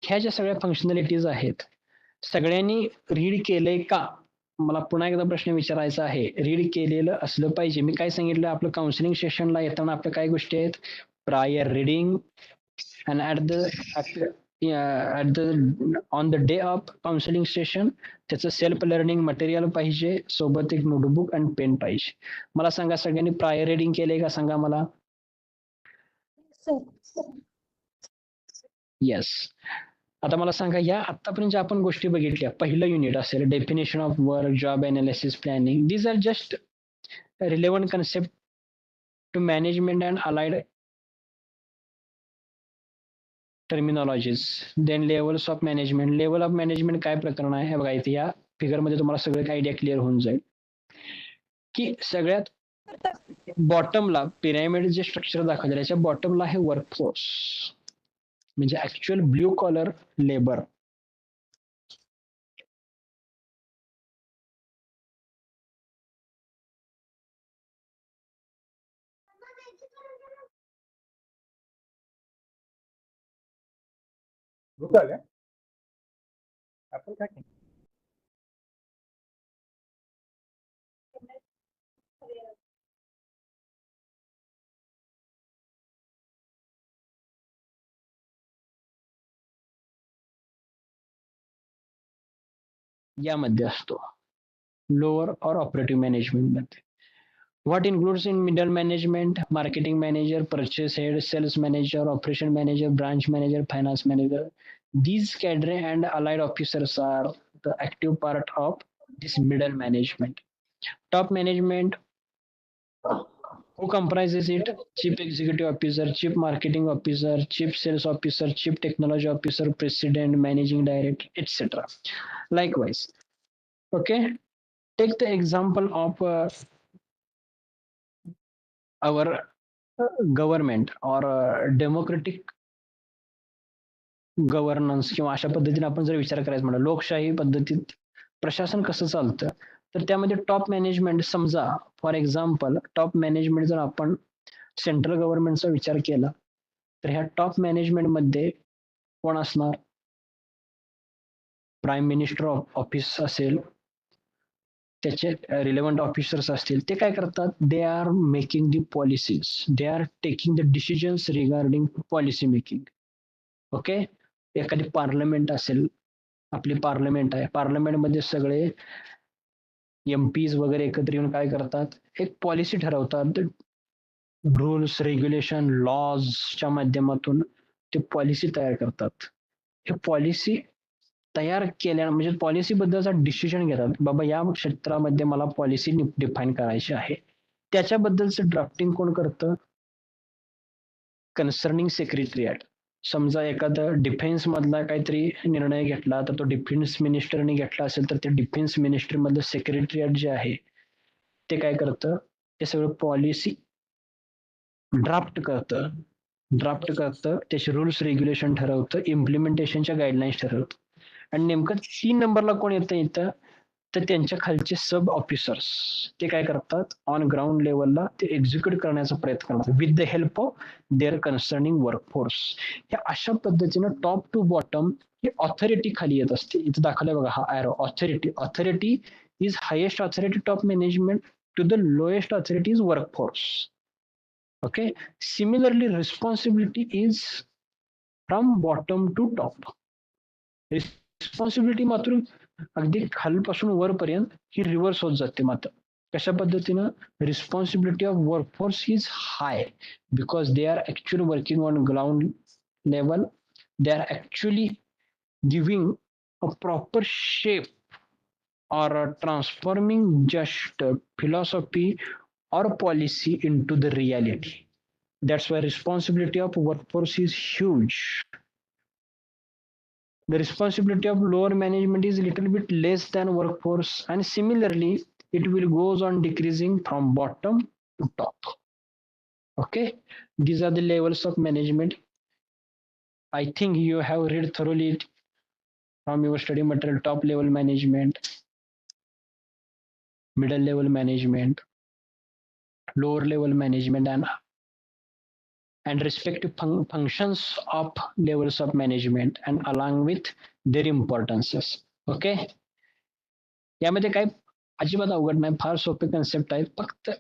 ह्या ज्या सगळ्या फंक्शनॅलिटीज आहेत सगळ्यांनी रीड केलंय का, मला पुन्हा एकदा प्रश्न विचारायचा आहे. रीड केलेलं असलं पाहिजे. मी काय सांगितलं, आपलं काउन्सिलिंग सेशनला येताना आपल्या काय गोष्टी आहेत, prior reading and at the on the day of counselling session त्याचं सेल्फ लर्निंग मटेरियल पाहिजे, सोबत एक नोटबुक आणि पेन पाहिजे. मला सांगा सगळ्यांनी प्रायर रीडिंग केलंय का, सांगा मला. येस. आता मला सांगा, या आतापर्यंत ज्या आपण गोष्टी बघितल्या, पहिलं युनिट असेल definition of work, job analysis, planning, these are just relevant concept to management and allied terminologies. Then levels of management. Level of management काय प्रकरण आहे हे बघा, इथे या फिगरमध्ये तुम्हाला सगळं आयडिया क्लिअर होऊन जाईल की सगळ्यात बॉटमला पिरॅमिड जे स्ट्रक्चर दाखवलं त्याच्या बॉटमला आहे वर्कफोर्स. म्हणजे ऍक्च्युअल ब्ल्यू कॉलर लेबर. भूक लागली? ऍपल खा की. यामध्ये असतो लोअर और ऑपरेटिव्ह मॅनेजमेंट मध्ये. What includes in middle management? Marketing manager, purchase head, sales manager, operation manager, branch manager, finance manager. These cadre and allied officers are the active part of this middle management. Top management, who comprises it? Chief executive officer, chief marketing officer, chief sales officer, chief technology officer, president, managing director, etc. Likewise, okay, take the example of our government और democratic governance किंवा अशा पद्धतीने आपण जर विचार करायचा म्हणा, लोकशाही पद्धतीत प्रशासन कसं चालतं, तर त्यामध्ये टॉप मॅनेजमेंट, समजा फॉर एक्झाम्पल टॉप मॅनेजमेंट जर आपण सेंट्रल गव्हर्नमेंटचा विचार केला तर ह्या टॉप मॅनेजमेंट मध्ये कोण असणार? प्राईम मिनिस्टर ऑफिस असेल, त्याचे रिलेव्हंट ऑफिसर्स असतील, ते काय करतात? They are making the policies, they are taking the decisions regarding policy making. Okay, एखादी पार्लमेंट असेल, आपली पार्लमेंट आहे, पार्लमेंटमध्ये सगळे एमपीज वगैरे एकत्र येऊन काय करतात? एक पॉलिसी ठरवतात. रूल्स, रेग्युलेशन, लॉजच्या माध्यमातून ते पॉलिसी तयार करतात. हे पॉलिसी तयार केल्या म्हणजे पॉलिसी बद्दलचा डिसिजन घेतात, बाबा या क्षेत्रामध्ये मला पॉलिसी डिफाईन करायची आहे. त्याच्याबद्दलचं ड्राफ्टिंग कोण करतं? Concerning secretariat. समजा एखादा डिफेन्स मधला काहीतरी निर्णय घेतला तर तो डिफेन्स मिनिस्टरने घेतला असेल तर ते डिफेन्स मिनिस्टर मधलं सेक्रेटरिएट जे आहे ते काय करतं? ते सगळं पॉलिसी ड्राफ्ट करतं, त्याचे रूल्स रेग्युलेशन ठरवतं, इम्प्लिमेंटेशनच्या गाईडलाईन्स ठरवतं. आणि नेमकं 3 नंबरला कोण येतं इथं? तर त्यांच्या खालचे सब ऑफिसर्स ते काय करतात? ऑन ग्राउंड लेवलला ते एक्झिक्यूट करण्याचा प्रयत्न करतात with the help of their concerning workforce. ह्या अशा पद्धतीनं टॉप टू बॉटम ही ऑथॉरिटी खाली येत असते. इथं दाखवलंय बघा हा arrow, authority is highest authority top management to the lowest authority is workforce. Okay, similarly responsibility is from bottom to top. Responsibility मात्र अगदी खालपासून वरपर्यंत ही रिव्हर्स होत जाते. मात्र कशा पद्धतीनं? Responsibility of workforce is hi because they are actually working on ground level, they are actually giving a proper shape or transforming just philosophy or policy into the reality. That's why responsibility of workforce is huge. The responsibility of lower management is a little bit less than workforce, and similarly it will goes on decreasing from bottom to top. Okay, these are the levels of management. I think you have read thoroughly from your study material. Top level management, middle level management, lower level management, and respective functions of levels of management and along with their importances. Okay, यामध्ये काय अजिबात अवघड नाही, फार सोपे concept आहेत. फक्त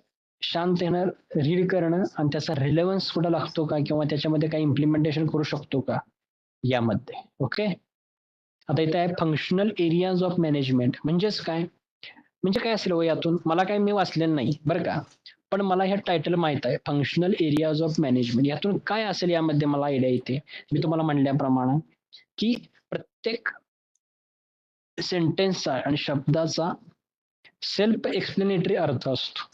शांत येणं, रीड करणं आणि त्याचा रिलेव्हन्स कुठं लागतो का किंवा त्याच्यामध्ये काही इम्प्लिमेंटेशन करू शकतो का यामध्ये. ओके, आता इथे आहे फंक्शनल एरियाज ऑफ मॅनेजमेंट. म्हणजेच काय? म्हणजे काय असेल यातून मला काय मी वाचलेलं नाही बरं का, पण मला हे टायटल माहित आहे, फंक्शनल एरियाज ऑफ मॅनेजमेंट. यातून काय असेल यामध्ये मला आयडिया येते. मी तुम्हाला म्हणल्याप्रमाणे की प्रत्येक सेंटेन्सचा आणि शब्दाचा सेल्फ एक्सप्लेनेटरी अर्थ असतो.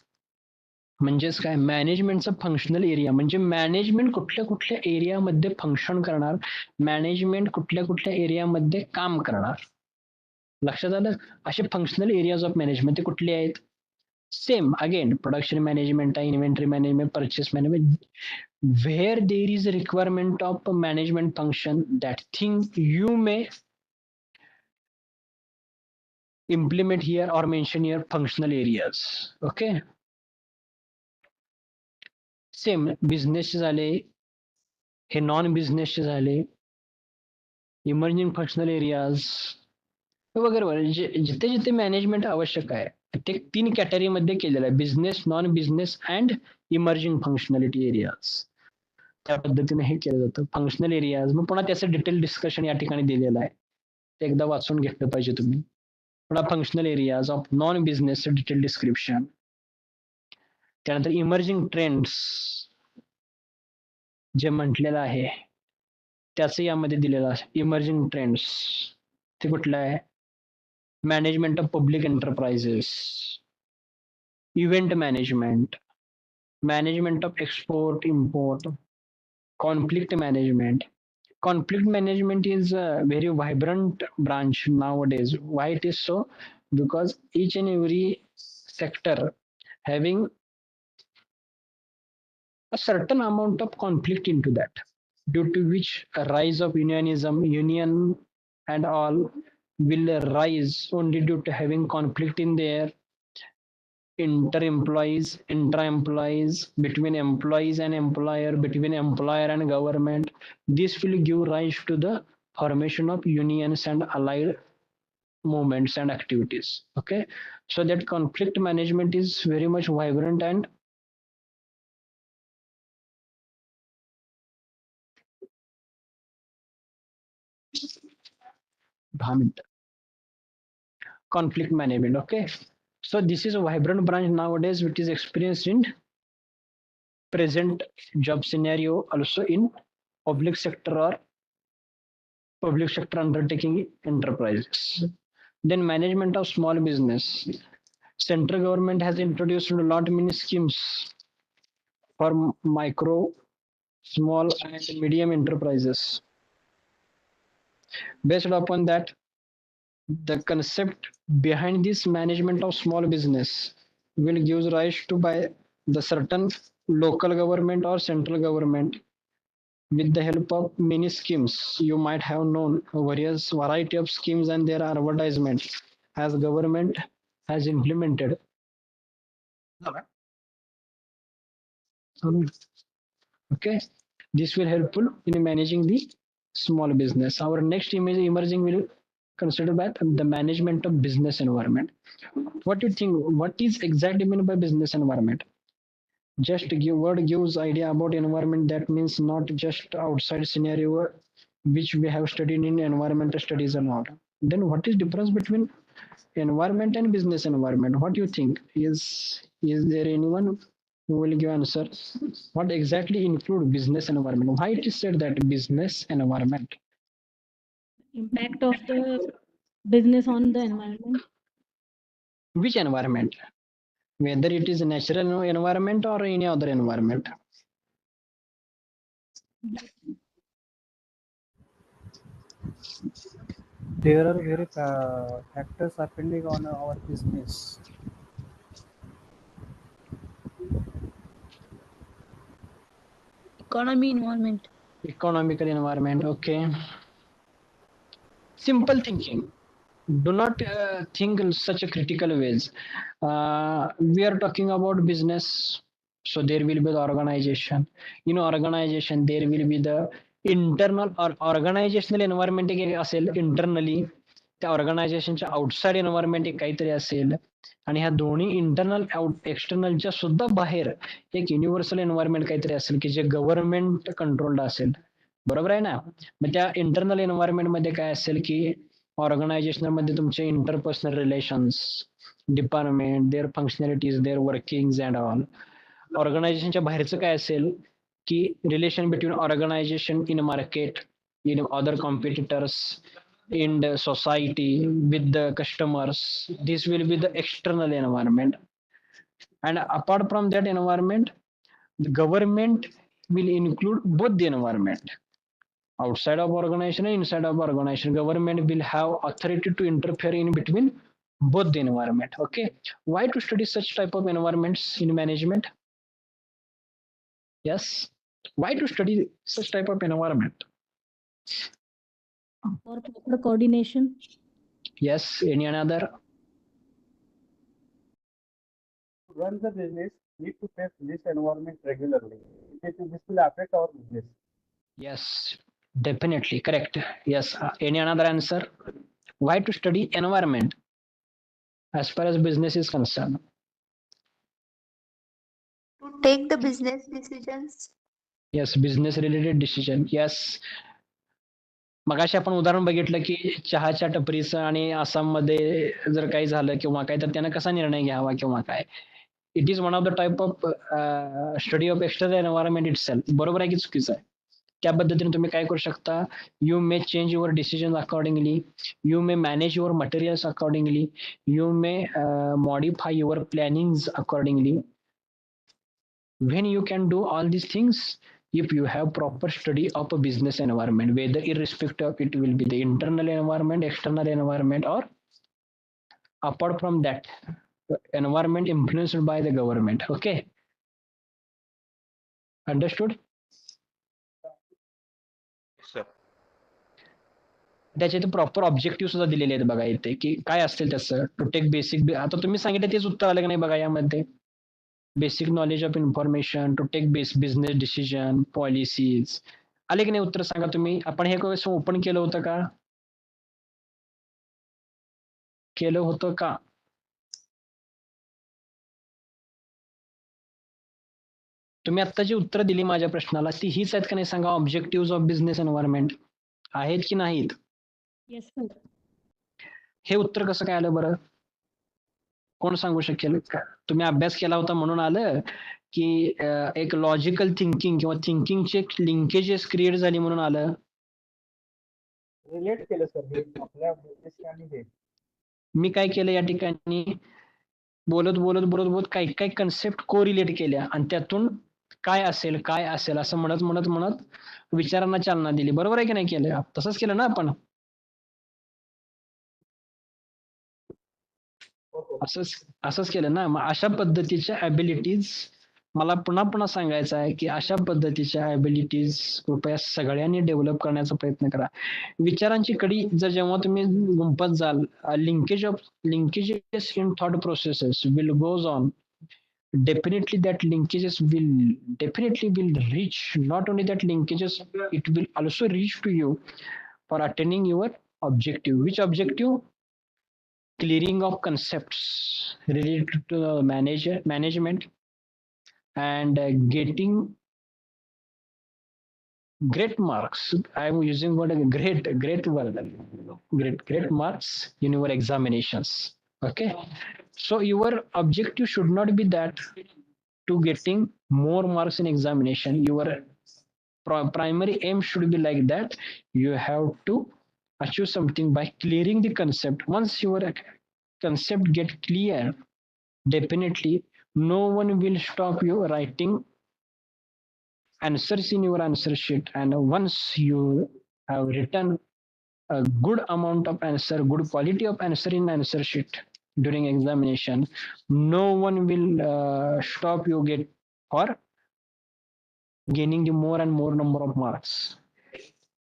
म्हणजेच काय? मॅनेजमेंटचा फंक्शनल एरिया म्हणजे मॅनेजमेंट कुठल्या कुठल्या एरियामध्ये फंक्शन करणार, मॅनेजमेंट कुठल्या कुठल्या एरियामध्ये काम करणार. लक्षात आलं? असे फंक्शनल एरियाज ऑफ मॅनेजमेंट ते कुठले आहेत? Same again, production management, inventory management, purchase management. Where there is a requirement of a management function, that thing you may implement here or mention your functional areas. Okay. Same business झाले, हे non business झाले, emerging functional areas वगैरे वगैरे जिथे जिथे management आवश्यक आहे ते 3 कॅटेगरीमध्ये केलेलं आहे, business, non business and emerging functionality areas. त्या पद्धतीने हे केलं जातं फंक्शनल एरियाज. मग पुन्हा त्याचं डिटेल डिस्कशन या ठिकाणी दिलेलं आहे, ते एकदा वाचून घेतलं पाहिजे तुम्ही. पुन्हा functional areas of non business detail description. त्यानंतर इमर्जिंग ट्रेंड्स जे म्हटलेलं आहे त्याचं यामध्ये दिलेलं आहे. इमर्जिंग ट्रेंड्स ते कुठलं आहे? Management of public enterprises, event management, management of export import, conflict management. Conflict management is a very vibrant branch nowadays. Why it is so? Because each and every sector having a certain amount of conflict into that, due to which a rise of unionism, union and all will rise only due to having conflict in their inter-employees, intra-employees, between employees and employer, between employer and government. This will give rise to the formation of unions and allied movements and activities. Okay, so that conflict management is very much vibrant and conflict management. Okay, so this is a vibrant branch nowadays which is experienced in present job scenario, also in public sector or public sector undertaking enterprises. Then management of small business. Central government has introduced a lot many schemes for micro, small and medium enterprises. Based upon that, the concept behind this management of small business will give rise to by the certain local government or central government with the help of many schemes. You might have known various variety of schemes and their advertisement as government has implemented. Okay, this will helpful in managing the small business. Our next image emerging will consider by the management of business environment. What do you think? What is exactly meant by business environment? Just give word gives idea about environment, that means not just outside scenario which we have studied in environmental studies and all. Then what is difference between environment and business environment? What do you think? Is there anyone who will give answer? What exactly include business environment? Why it is said that business environment? Impact of the business on the environment. Which environment? Whether it is a natural environment or any other environment. There are very factors depending on our business. Economy environment. Economical environment. Okay. Simple thinking. Do not think in such a critical ways. We are talking about business, so there will be the organization. In organization, there will be the internal or organizational environment एक असेल internally, त्या ऑर्गनायझेशनच्या outside environment एक काहीतरी असेल, आणि ह्या दोन्ही इंटरनल एक्सटर्नलच्या सुद्धा बाहेर एक युनिव्हर्सल एन्व्हायरमेंट काहीतरी असेल की जे गव्हर्नमेंट कंट्रोल्ड असेल. बरोबर आहे ना? मग त्या इंटरनल एन्व्हायरमेंट मध्ये काय असेल की ऑर्गनायझेशनल मध्ये तुमचे interpersonal relations, department, their functionalities, their working and all. ऑर्गनायझेशनच्या बाहेरचं काय असेल की relation between organization in market, in other competitors, in the society, with the customers. This will be the external environment. And apart from that environment, the government will include both the environment. Outside of organization and inside of organization, government will have authority to interfere in between both the environment. Okay, why to study such type of environments in management? Yes, why to study such type of environment? For proper coordination. Yes, any another? To run the business, need to face this environment regularly. This will affect our business. Yes, definitely correct. Yes, any another answer? Why to study environment as far as business is concerned? To take the business decisions. Yes, business related decision. Yes, मगाशी आपण उदाहरण बघितलं की चहाच्या टपरीचं आणि आसाममध्ये जर काही झालं किंवा काय तर त्यानं कसा निर्णय घ्यावा किंवा काय. It is one of the type of study of external environment it self. बरोबर आहे की चुकीचं आहे? त्या पद्धतीने तुम्ही काय करू शकता? You may change your decision accordingly, you may manage your materials accordingly, you may modify your planning accordingly. When you can do all these things if you have proper study of a business environment, whether irrespective of it will be the internal environment, external environment, or apart from that environment influenced by the government. Okay, understood? Sir त्याचे proper objective सुद्धा दिलेले आहेत बघा इथे की काय असतील त्याचं. टू टेक बेसिक, आता तुम्ही सांगितलं तेच उत्तर आलं का नाही बघा यामध्ये. Basic knowledge of information to take business decision, policies. आले की नाही उत्तर सांगा तुम्ही. आपण हे क्वेश्चन ओपन केलं होतं का? केलं होतं का? तुम्ही आता जी उत्तर दिली माझ्या प्रश्नाला ती हीच आहेत का नाही सांगा. ऑब्जेक्टिव्ह ऑफ बिझनेस एन्व्हायरमेंट आहेत की नाहीत? Yes sir. हे उत्तर कसं काय आलं बरं? कोण सांगू शकेल का? तुम्ही अभ्यास केला होता म्हणून आलं की एक लॉजिकल थिंकिंग किंवा थिंकिंगचे एक लिंकेजेस क्रिएट झाली म्हणून आलं? रिलेट केलं सर हे आपल्या बिझनेस आणि हे. मी काय केलं या ठिकाणी? बोलत बोलत बोलत बोलत काही काही कन्सेप्ट को रिलेट केल्या आणि त्यातून काय असेल काय असेल असं म्हणत म्हणत म्हणत विचारांना चालना दिली. बरोबर आहे की नाही केलं? तसंच केलं ना आपण? असंच केलं ना. मग अशा पद्धतीच्या ॲबिलिटीज मला पुन्हा पुन्हा सांगायचं आहे की अशा पद्धतीच्या ॲबिलिटीज कृपया सगळ्यांनी डेव्हलप करण्याचा प्रयत्न करा. विचारांची कडी जर जेव्हा तुम्ही गुंफत जाल, linkages in thought processes will goes on. Definitely that linkages will reach, not only that linkages, it will also reach to you for attaining your objective. Which objective? Clearing of concepts related to management and getting great marks. I am using word great word, great marks in your examinations. Okay, so your objective should not be that to getting more marks in examination. Your primary aim should be like that. You have to achieve something by clearing the concept. Once your concept get clear, definitely no one will stop you writing answers in your answer sheet. And once you have written a good amount of answer, good quality of answer in answer sheet during examination, no one will stop you get for gaining the more and more number of marks.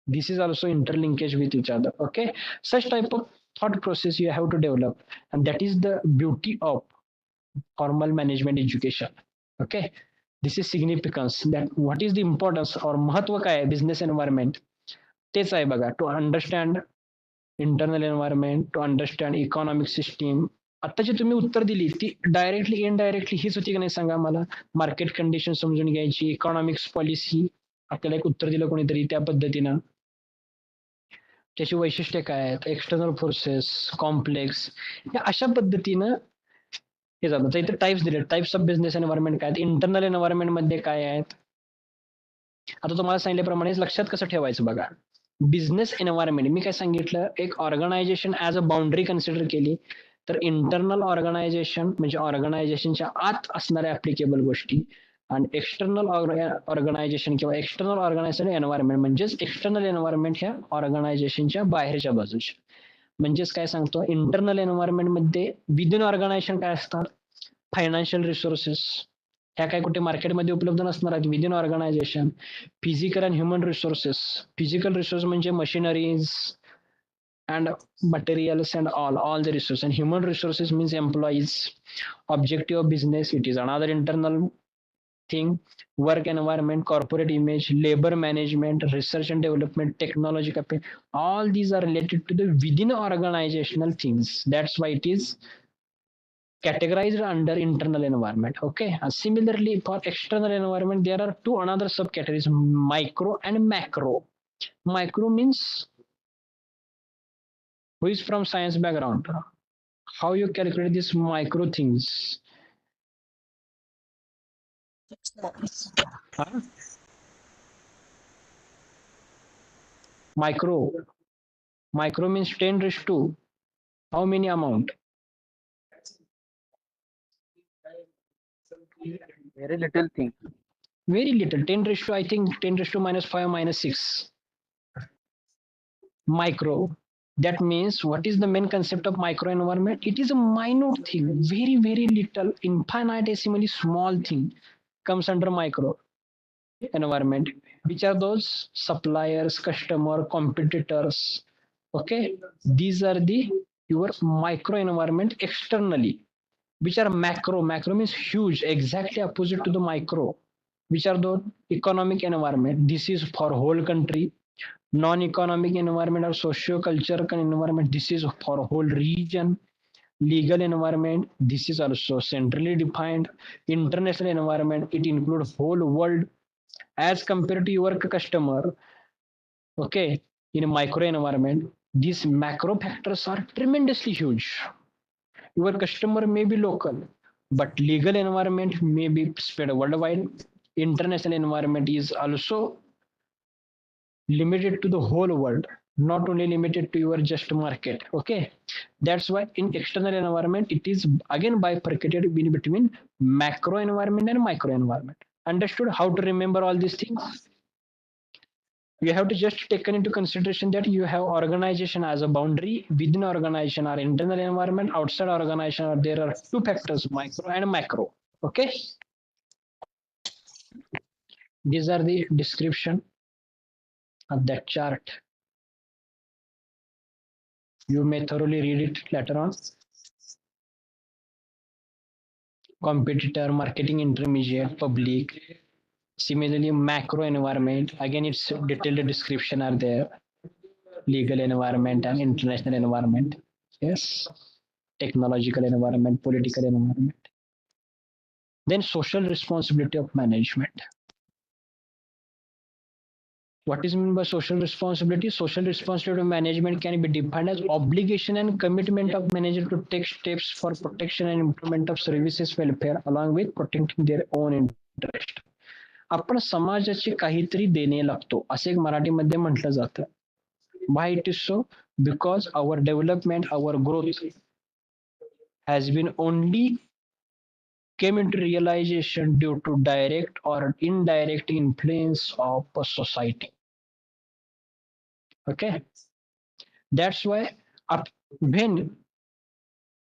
This is also interlinkage with each other. Okay, such type of thought process you have to develop, and that is the beauty of formal management education. Okay, this is significance, that what is the importance or महत्व काय आहे business environment. तेच आहे बघा. To understand internal environment, to understand economic system. आता जी तुम्ही उत्तर दिली ती डायरेक्टली इनडायरेक्टली हीच होती की नाही सांगा मला. मार्केट कंडिशन समजून घ्यायची, इकॉनॉमिक्स पॉलिसी. आपल्याला एक उत्तर दिलं कोणीतरी त्या पद्धतीनं. त्याची वैशिष्ट्ये काय आहेत, एक्सटर्नल फोर्सेस, कॉम्प्लेक्स, या अशा पद्धतीनं हे झालं. तर इथे टाइप्स दिले. टाइप्स ऑफ बिझनेस एन्व्हायरमेंट काय आहेत, इंटरनल एन्व्हायरमेंट मध्ये काय आहेत. आता तुम्हाला सांगितल्याप्रमाणे लक्षात कसं ठेवायचं बघा. बिझनेस एन्व्हायरमेंट मी काय सांगितलं, एक organization as a boundary consider केली तर इंटरनल ऑर्गनायझेशन म्हणजे ऑर्गनायझेशनच्या आत असणाऱ्या ऍप्लिकेबल गोष्टी, आणि एक्सटर्नल ऑर्गनायझेशन किंवा एक्सटर्नल ऑर्गनायझेशन एन्व्हायरमेंट म्हणजेच एक्सटर्नल एन्व्हायरमेंट ह्या ऑर्गनायझेशनच्या बाहेरच्या बाजूच्या. म्हणजेच काय सांगतो, इंटरनल एन्व्हायरमेंट मध्ये विदिन ऑर्गनायझेशन काय असतात, फायनान्शियल रिसोर्सेस, ह्या काय कुठे मार्केटमध्ये उपलब्ध नसणार आहेत. Within organization physical and human resources. Physical resource म्हणजे machineries and materials and all the resources, and human resources means employees. Objective of business, it is another internal thing. Work environment, corporate image, labor management, research and development, technology, all these are related to the within organizational things. That's why it is categorized under internal environment. Okay, and similarly for external environment there are two another subcategories, micro and macro. Micro means, who is from science background, how you calculate these micro things? Huh? Micro means 10 raised to how many amount? Very little thing. Very little. 10 raised to, I think 10 raised to minus 5 minus 6. Micro. That means what is the main concept of micro environment? It is a minute thing, very very little, infinitesimally small thing comes under micro environment. Which are those? Suppliers, customer, competitors. Okay, these are the your micro environment externally. Which are macro? Macro means huge, exactly opposite to the micro. Which are the economic environment? This is for whole country. Non-economic environment or socio-cultural environment, this is for whole region. Legal environment, this is also centrally defined. International environment, it includes whole world as compared to your customer. Okay, in a micro environment these macro factors are tremendously huge. Your customer may be local, but legal environment may be spread worldwide. International environment is also limited to the whole world, not only limited to your just market. Okay, that's why in external environment it is again bifurcated in between macro environment and micro environment. Understood how to remember all these things? You have to just take into consideration that you have organization as a boundary. Within organization or internal environment, outside organization there are two factors, micro and macro. Okay, these are the description of that chart. You may thoroughly read it later on. Competitor, marketing intermediate, public. Similarly, macro environment, again its detailed description are there. Legal environment and international environment. Yes. Technological environment, political environment. Then social responsibility of management. What is meant by social responsibility? Social responsibility of management can be defined as obligation and commitment of manager to take steps for protection and improvement of services welfare along with protecting their own interest. आपण समाजाची काहीतरी देणे लागतो असे एक मराठीमध्ये म्हटलं जातं. Why it is so? Because our development, our growth has been only came into realization due to direct or indirect influence of a society. Okay, that's why when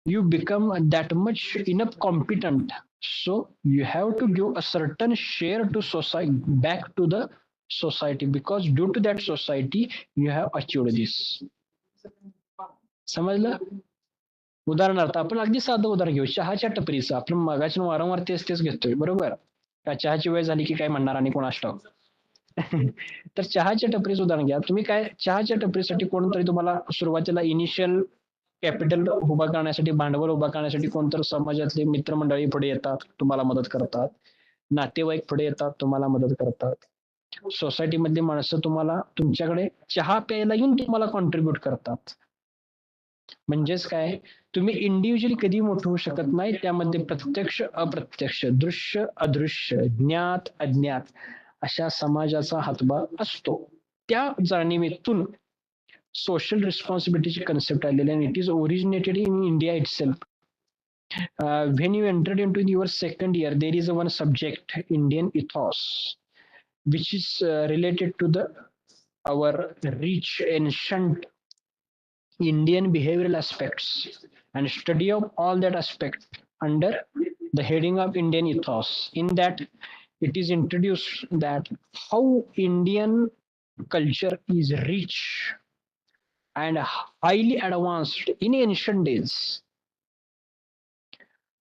you become that much enough competent, so you have to give a certain share to society, back to the society, because due to that society you have achieved this. समजलं? उदाहरणार्थ आपण अगदी साधं उदाहरण घेऊ, चहाच्या टपरीचं. आपण मगाशी वारंवार तेच घेतोय, बरोबर? का चहाची वेळ झाली की काय म्हणणार आणि कोणास ठाऊक. तर चहाच्या टपरीचं उदाहरण घ्या. तुम्ही काय चहाच्या टपरीसाठी कोणतरी तुम्हाला सुरुवातीला इनिशियल कॅपिटल उभा करण्यासाठी, भांडवल उभा करण्यासाठी कोणतरी समाजातले मित्रमंडळी पुढे येतात, तुम्हाला मदत करतात. नातेवाईक पुढे येतात, तुम्हाला मदत करतात. सोसायटीमधली माणसं तुम्हाला तुमच्याकडे चहा प्यायला येऊन तुम्हाला कॉन्ट्रीब्युट करतात. म्हणजेच काय, तुम्ही इंडिव्हिज्युअली कधी मोठं होऊ शकत नाही. त्यामध्ये प्रत्यक्ष अप्रत्यक्ष, दृश्य अदृश्य, ज्ञात अज्ञात अशा समाजाचा हातभार असतो. त्या जाणीवेतून सोशल रिस्पॉन्सिबिलिटीची कन्सेप्ट आलेली आहे. It is originated in India itself. When you entered into your second year, there is one subject, Indian ethos, which is related to the our rich ancient Indian behavioral aspects and study of all that aspect under the heading of Indian ethos. In that, it is introduced that how Indian culture is rich and highly advanced in ancient days,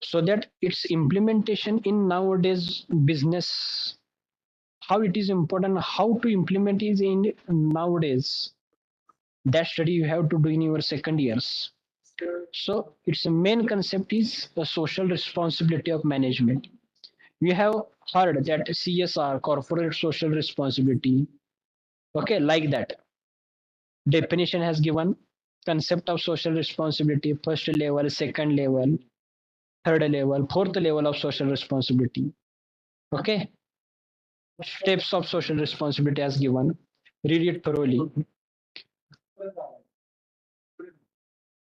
so that its implementation in nowadays business, how it is important, how to implement it in nowadays. That study you have to do in your second years. So its main concept is the social responsibility of management. We have heard that CSR, corporate social responsibility, okay, like that. Definition has given concept of social responsibility, first level, second level, third level, fourth level of social responsibility. Okay, steps of social responsibility as given. Read it thoroughly.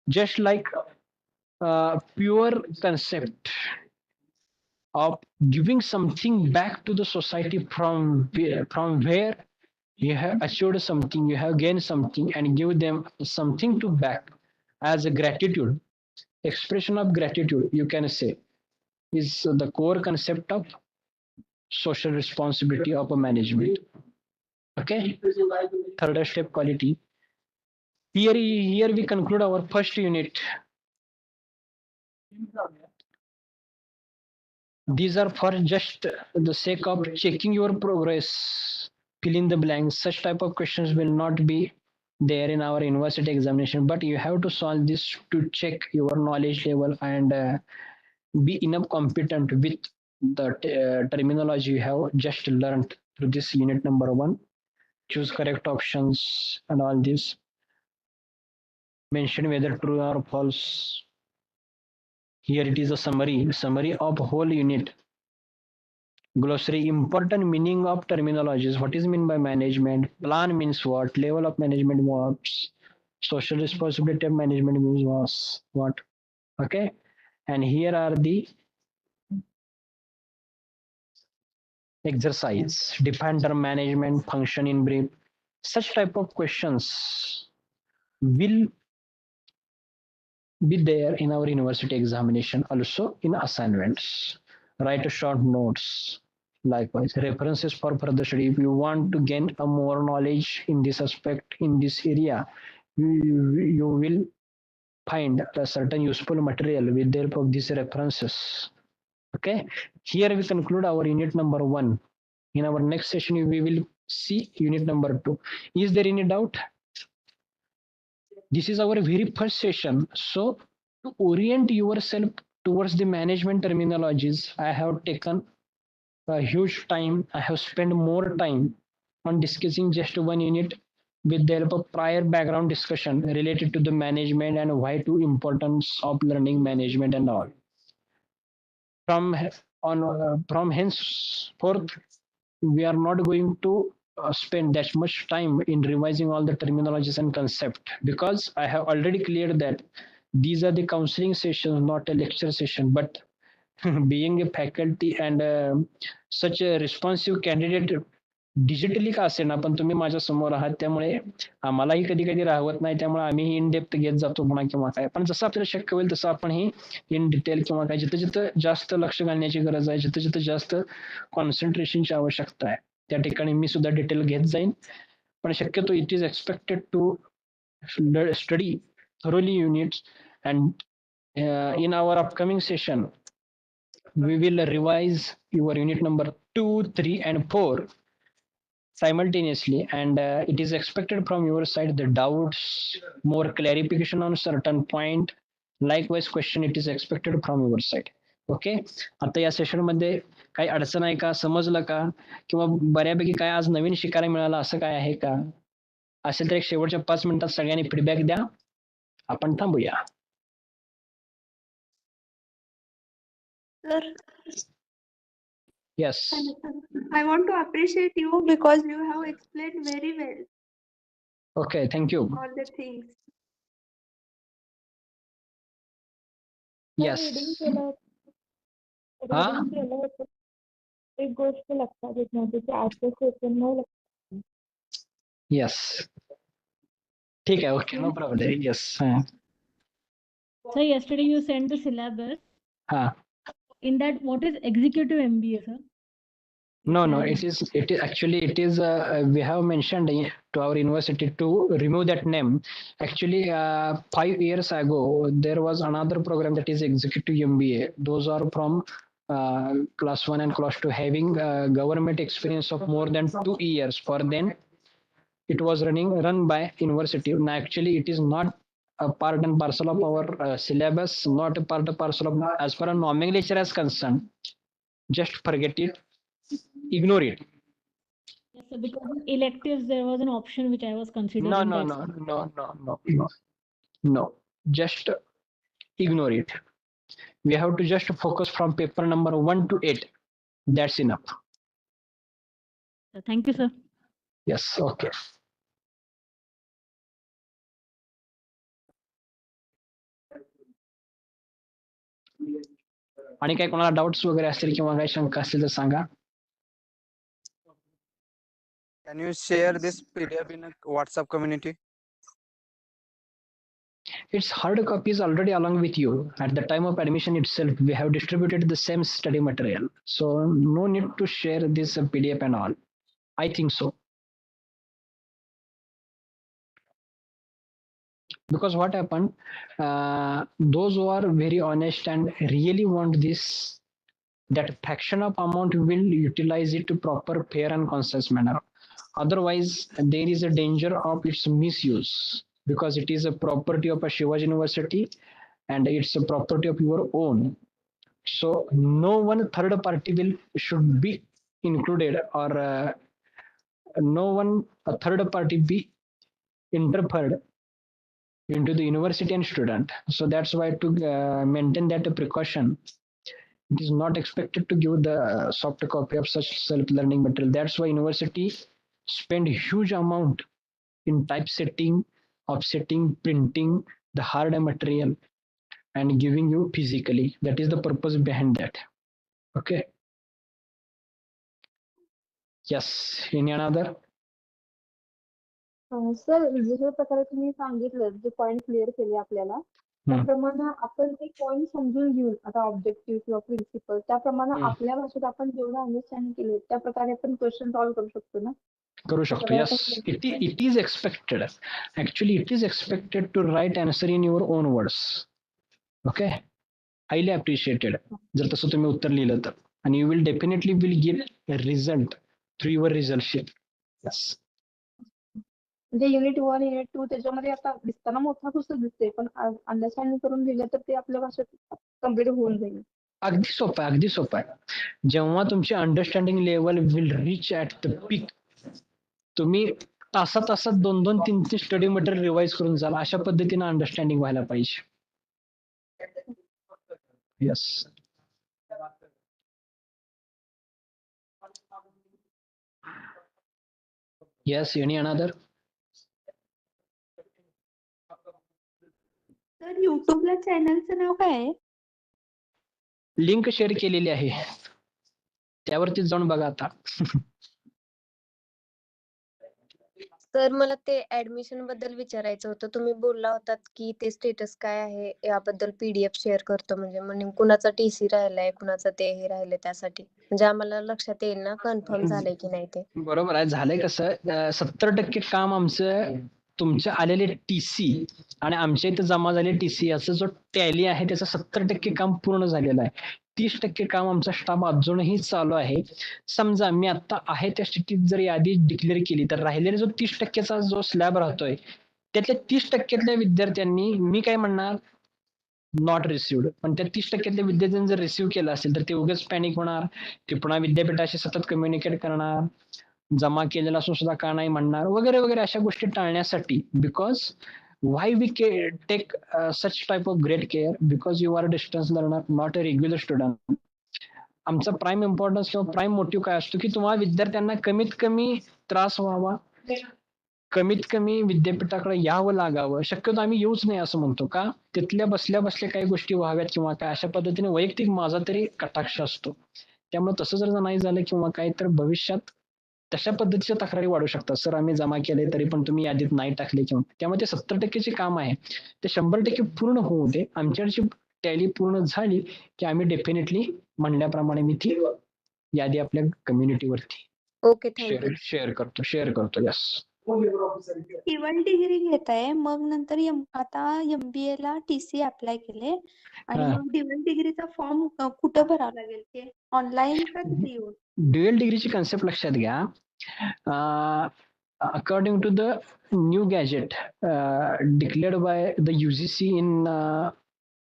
Just like pure concept of giving something back to the society from where you have achieved something, you have gained something, and give them something to back as a gratitude. Expression of gratitude, you can say, is the core concept of social responsibility of a management. Okay, third step quality. Here we conclude our first unit. These are for just the sake of checking your progress, fill in the blanks. Such type of questions will not be there in our university examination, but you have to solve this to check your knowledge level and be enough competent with the terminology you have just learned through this unit number 1. Choose correct options and all this. Mention whether true or false. Here it is a summary of whole unit. Glossary, important meaning of terminologies. What is meant by management? Plan means what? Level of management what? Social responsibility of management means what? Okay. And here are the exercise. Define term management function in brief. Such type of questions will be there in our university examination, also in assignments. Write a short notes. Likewise, references for further study. If you want to gain a more knowledge in this aspect, in this area, you will find a certain useful material with the help of these references. Okay, here we conclude our unit number 1. In our next session, we will see unit number 2. Is there any doubt? This is our very first session. So to orient yourself towards the management terminologies, I have taken a huge time. I have spent more time on discussing just one unit with the help of prior background discussion related to the management and why to importance of learning management and all. From henceforth, we are not going to spend that much time in revising all the terminologies and concept, because I have already cleared that these are the counseling sessions, not a lecture session. But being a faculty and such a responsive candidate, digitally का असेल ना, पण तुम्ही माझ्या समोर आहात, त्यामुळे आम्हालाही कधी कधी राहवत नाही. त्यामुळे आम्ही इन डेप्थ घेत जातो म्हणा किंवा काय, पण जसं आपल्याला शक्य होईल तसं आपण ही इन डिटेल किंवा काय, जिथं जिथं जास्त लक्ष घालण्याची गरज आहे, जिथं जिथं जास्त कॉन्सन्ट्रेशनची आवश्यकता आहे, त्या ठिकाणी मी सुद्धा डिटेल घेत जाईन. पण शक्यतो it is expected to study thoroughly units, and in our upcoming session we will revise your unit number 2, 3 and 4 simultaneously, and it is expected from your side the doubts, more clarification on certain point, likewise question it is expected from your side. Okay, आता या session मध्ये काही अडचण आहे का, समजलं का, किंवा बऱ्यापैकी काय आज नवीन शिकायला मिळालं असं काय आहे का? असेल तर एक शेवटच्या 5 मिनिटात सगळ्यांनी फीडबॅक द्या, आपण थांबूया. Sir, Yes. I want to appreciate you because you have explained very well Okay, thank you. all the things. Yes. Reading केलं हा रीडिंग केलं होतं, एक गोष्ट लक्षात येत नव्हती की आजचं सेशन नाही येस, ठीक आहे, okay, no problem. Yes. Sir, yesterday you sent the syllabus. हा. In that, what is executive MBA, sir? No, it is actually we have mentioned to our university to remove that name. Actually, 5 years ago there was another program that is executive MBA. Those are from class 1 and class 2 having government experience of more than 2 years. For then it was run by university. Now actually it is not a part and parcel of our syllabus, not a part and parcel of as far as nomenclature is concerned. Just forget it, ignore it. Yes, sir, because in electives there was an option which I was considering. No. Just ignore it. We have to just focus from paper number 1 to 8. That's enough. Thank you, sir. Yes, okay. आणि काही कोणाला doubts वगैरे असतील किंवा काही शंका असतील तर सांगा. Can you share this PDF in a WhatsApp community? Its hard copy is already along with you. At the time of admission itself, we have distributed the same study material. So no need to share this PDF and all. I think so. Because what happened, those who are very honest and really want this, that fraction of amount will utilize it to proper, fair and conscious manner. Otherwise, there is a danger of its misuse because it is a property of a Shivaji University and it's a property of your own. So no one third party should be included or no one a third party be interfered into the university and student. So that's why to maintain that precaution, it is not expected to give the soft copy of such self-learning material. That's why university spend huge amount in typesetting, offsetting, printing the hard material and giving you physically. That is the purpose behind that. Okay. Yes. Any another? Sir जशा प्रकारे तुम्ही सांगितलं जे point clear केले आपल्याला त्याप्रमाणे आपण ते पॉइंट समजून घेऊन आता ऑब्जेक्टिव्ह किंवा प्रिन्सिपल त्याप्रमाणे आपल्या भाषेत आपण जेवढं अंडरस्टँड केले त्या प्रकारे आपण क्वेश्चन सॉल्व्ह करू शकतो ना. करू शकतो. Yes, it is expected. Actually, it is expected to write answer in your own words. Okay. Highly appreciated. जर तसं तुम्ही उत्तर लिहिलं तर आणि you will definitely get a result through your result sheet. Yes. म्हणजे युनिट 1 युनिट 2 त्याच्यामध्ये आता दिसताना मोठा पुस्तक दिसते पण अंडरस्टँडिंग करून दिलं तर ते आपल्या भाषेत कम्प्लीट होऊन जाईल. अगदी सोपं आहे. जेव्हा तुमची understanding level will reach at the peak, तुम्ही तासात 2-2, 3-3 स्टडी मटेरियल रिवाइज करून जाल. अशा पद्धतीने अंडरस्टँडिंग व्हायला पाहिजे. येस. येस. Any another? तर युट्यूबला चॅनलचं नाव काय आहे? लिंक शेअर केलेली आहे, त्यावरती जाऊन बघा आता. तर मला ते ऍडमिशन बद्दल विचारायचं होतं. तुम्ही बोलला होतात की ते स्टेटस काय आहे याबद्दल PDF शेअर करतो म्हणजे कुणाचा TC राहिलाय कुणाचं ते हे राहिलंय त्यासाठी म्हणजे आम्हाला लक्षात येईल ना कन्फर्म झालंय की नाही ते. बरोबर आहे. झालंय कसं 70% काम आमचं तुमचे आलेले TC आणि आमच्या इथे जमा झाले TC याचा जो टॅली आहे त्याचं 70% काम पूर्ण झालेलं आहे. 30% काम आमचा स्टाफ अजूनही चालू आहे. समजा मी आता आहे त्या स्थितीत जर यादी डिक्लेअर केली तर राहिलेला जो 30%चा जो स्लॅब राहतोय त्यातल्या 30%तल्या विद्यार्थ्यांनी मी काय म्हणणार नॉट रिसिव्ड, पण त्या 30%तल्या विद्यार्थ्यांनी जर रिसिव्ह केलं असेल तर ते उगाच पॅनिक होणार, ते पुन्हा विद्यापीठाशी सतत कम्युनिकेट करणार, जमा केलेला असून सुद्धा का नाही म्हणणार वगैरे वगैरे अशा गोष्टी टाळण्यासाठी. Because why we take such type of great care because you are a distance learner, not a regular student. आमचा प्राईम इम्पॉर्टन्स किंवा प्राईम मोटिव्ह काय असतो की तुम्हाला विद्यार्थ्यांना कमीत कमी त्रास व्हावा, कमीत कमी विद्यापीठाकडे यावं लागावं. शक्यतो आम्ही येऊच नाही असं म्हणतो का तिथल्या बसल्या काही गोष्टी व्हाव्यात किंवा काय अशा पद्धतीने वैयक्तिक माझा तरी कटाक्ष असतो. त्यामुळे तसं जर नाही झालं किंवा काय तर भविष्यात तशा पद्धतीच्या तक्रारी वाढू शकतात. सर आम्ही जमा केले तरी पण तुम्ही यादीत नाही टाकले किंवा त्यामध्ये 70% काम आहे ते 100% पूर्ण होऊ दे. आमच्याकडची टॅली पूर्ण झाली की आम्ही डेफिनेटली म्हणल्याप्रमाणे मी ती यादी आपल्या कम्युनिटीवरती ओके, थँक्यू. शेअर करतो. यस. टिवल डिग्री घेत आहे, मग नंतर आता MBA ला TC अप्लाय केले आणि हा. मग ड्युअल डिग्रीचा फॉर्म कुठं भरावा लागेल ते ऑनलाईन का तिथे येऊन? ड्युअल डिग्रीची कन्सेप्ट लक्षात घ्या. According to the new gazette declared by the UGC in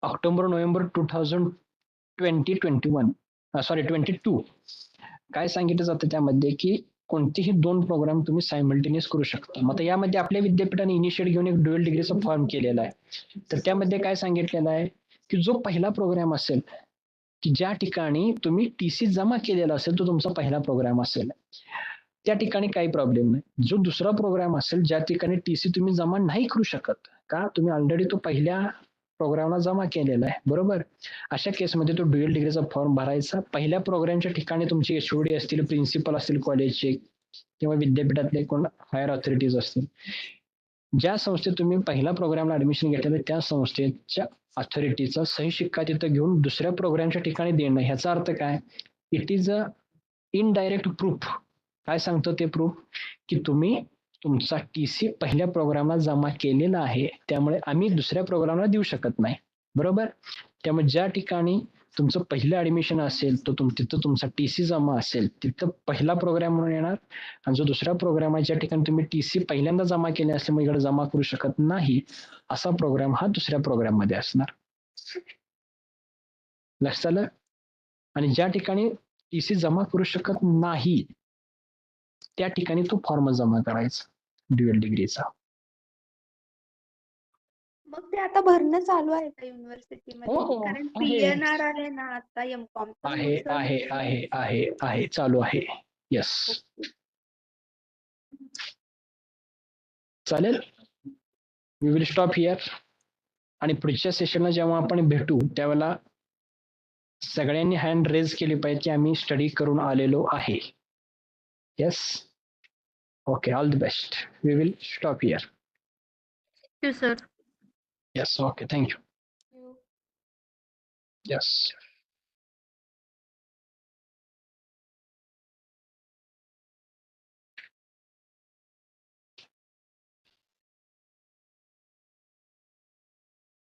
October November 2022 काय सांगितलं जातं त्यामध्ये की कोणतेही 2 प्रोग्राम तुम्ही सायमल्टेनियस करू शकता. मग आता यामध्ये आपल्या विद्यापीठाने इनिशिएट घेऊन एक ड्युअल डिग्रीचा फॉर्म केलेला आहे. तर त्यामध्ये काय सांगितलेलं आहे की जो पहिला प्रोग्राम असेल की ज्या ठिकाणी तुम्ही TC जमा केलेला असेल तो तुमचा पहिला प्रोग्राम असेल, त्या ठिकाणी काही प्रॉब्लेम नाही. जो दुसरा प्रोग्राम असेल ज्या ठिकाणी TC तुम्ही जमा नाही करू शकत का तुम्ही ऑलरेडी तो पहिल्या प्रोग्रामला जमा केलेला आहे, बरोबर. अशा केसमध्ये तो ड्युअल डिग्रीचा फॉर्म भरायचा. पहिल्या प्रोग्रामच्या ठिकाणी तुमचे HOD असतील, प्रिन्सिपल असतील कॉलेजचे किंवा विद्यापीठातले कोण हायर ऑथॉरिटीज असतील, ज्या संस्थेत तुम्ही पहिल्या प्रोग्रामला ऍडमिशन घेतलेलं त्या संस्थेच्या अथॉरिटीचा सही शिक्का तिथं घेऊन दुसऱ्या प्रोग्रामच्या ठिकाणी देणं. ह्याचा अर्थ काय, it is a indirect proof. काय सांगतो ते प्रूफ की तुम्ही तुमचा TC पहिल्या प्रोग्रामला जमा केलेला आहे, त्यामुळे आम्ही दुसऱ्या प्रोग्रामला देऊ शकत नाही, बरोबर. त्यामुळे ज्या ठिकाणी तुमचं पहिलं ऍडमिशन असेल तो तिथं तुमचा TC जमा असेल तिथं पहिला प्रोग्राम म्हणून येणार आणि जो दुसरा प्रोग्राम आहे ज्या ठिकाणी तुम्ही TC पहिल्यांदा जमा केले असल्यामुळे इकडे जमा करू शकत नाही असा प्रोग्राम हा दुसऱ्या प्रोग्राम मध्ये असणार. लक्षात आलं. आणि ज्या ठिकाणी TC जमा करू शकत नाही त्या ठिकाणी तो फॉर्म जमा करायचा ड्युअल डिग्रीचा. मग ते आता भरणं चालू आहे का युनिव्हर्सिटीमध्ये? हो, कारण आहे. PNR आहे ना आता MCOM चं, मग आहे सर आहे आहे आहे आहे चालू आहे. येस. चालेल. वी विल स्टॉप हिअर आणि पुढच्या सेशनला जेव्हा आपण भेटू त्यावेळेला सगळ्यांनी हँड रेज केली पाहिजे की आम्ही स्टडी करून आलेलो आहे. Yes. Okay, all the best. We will stop here. Sir. Yes, okay, thank you. Yes.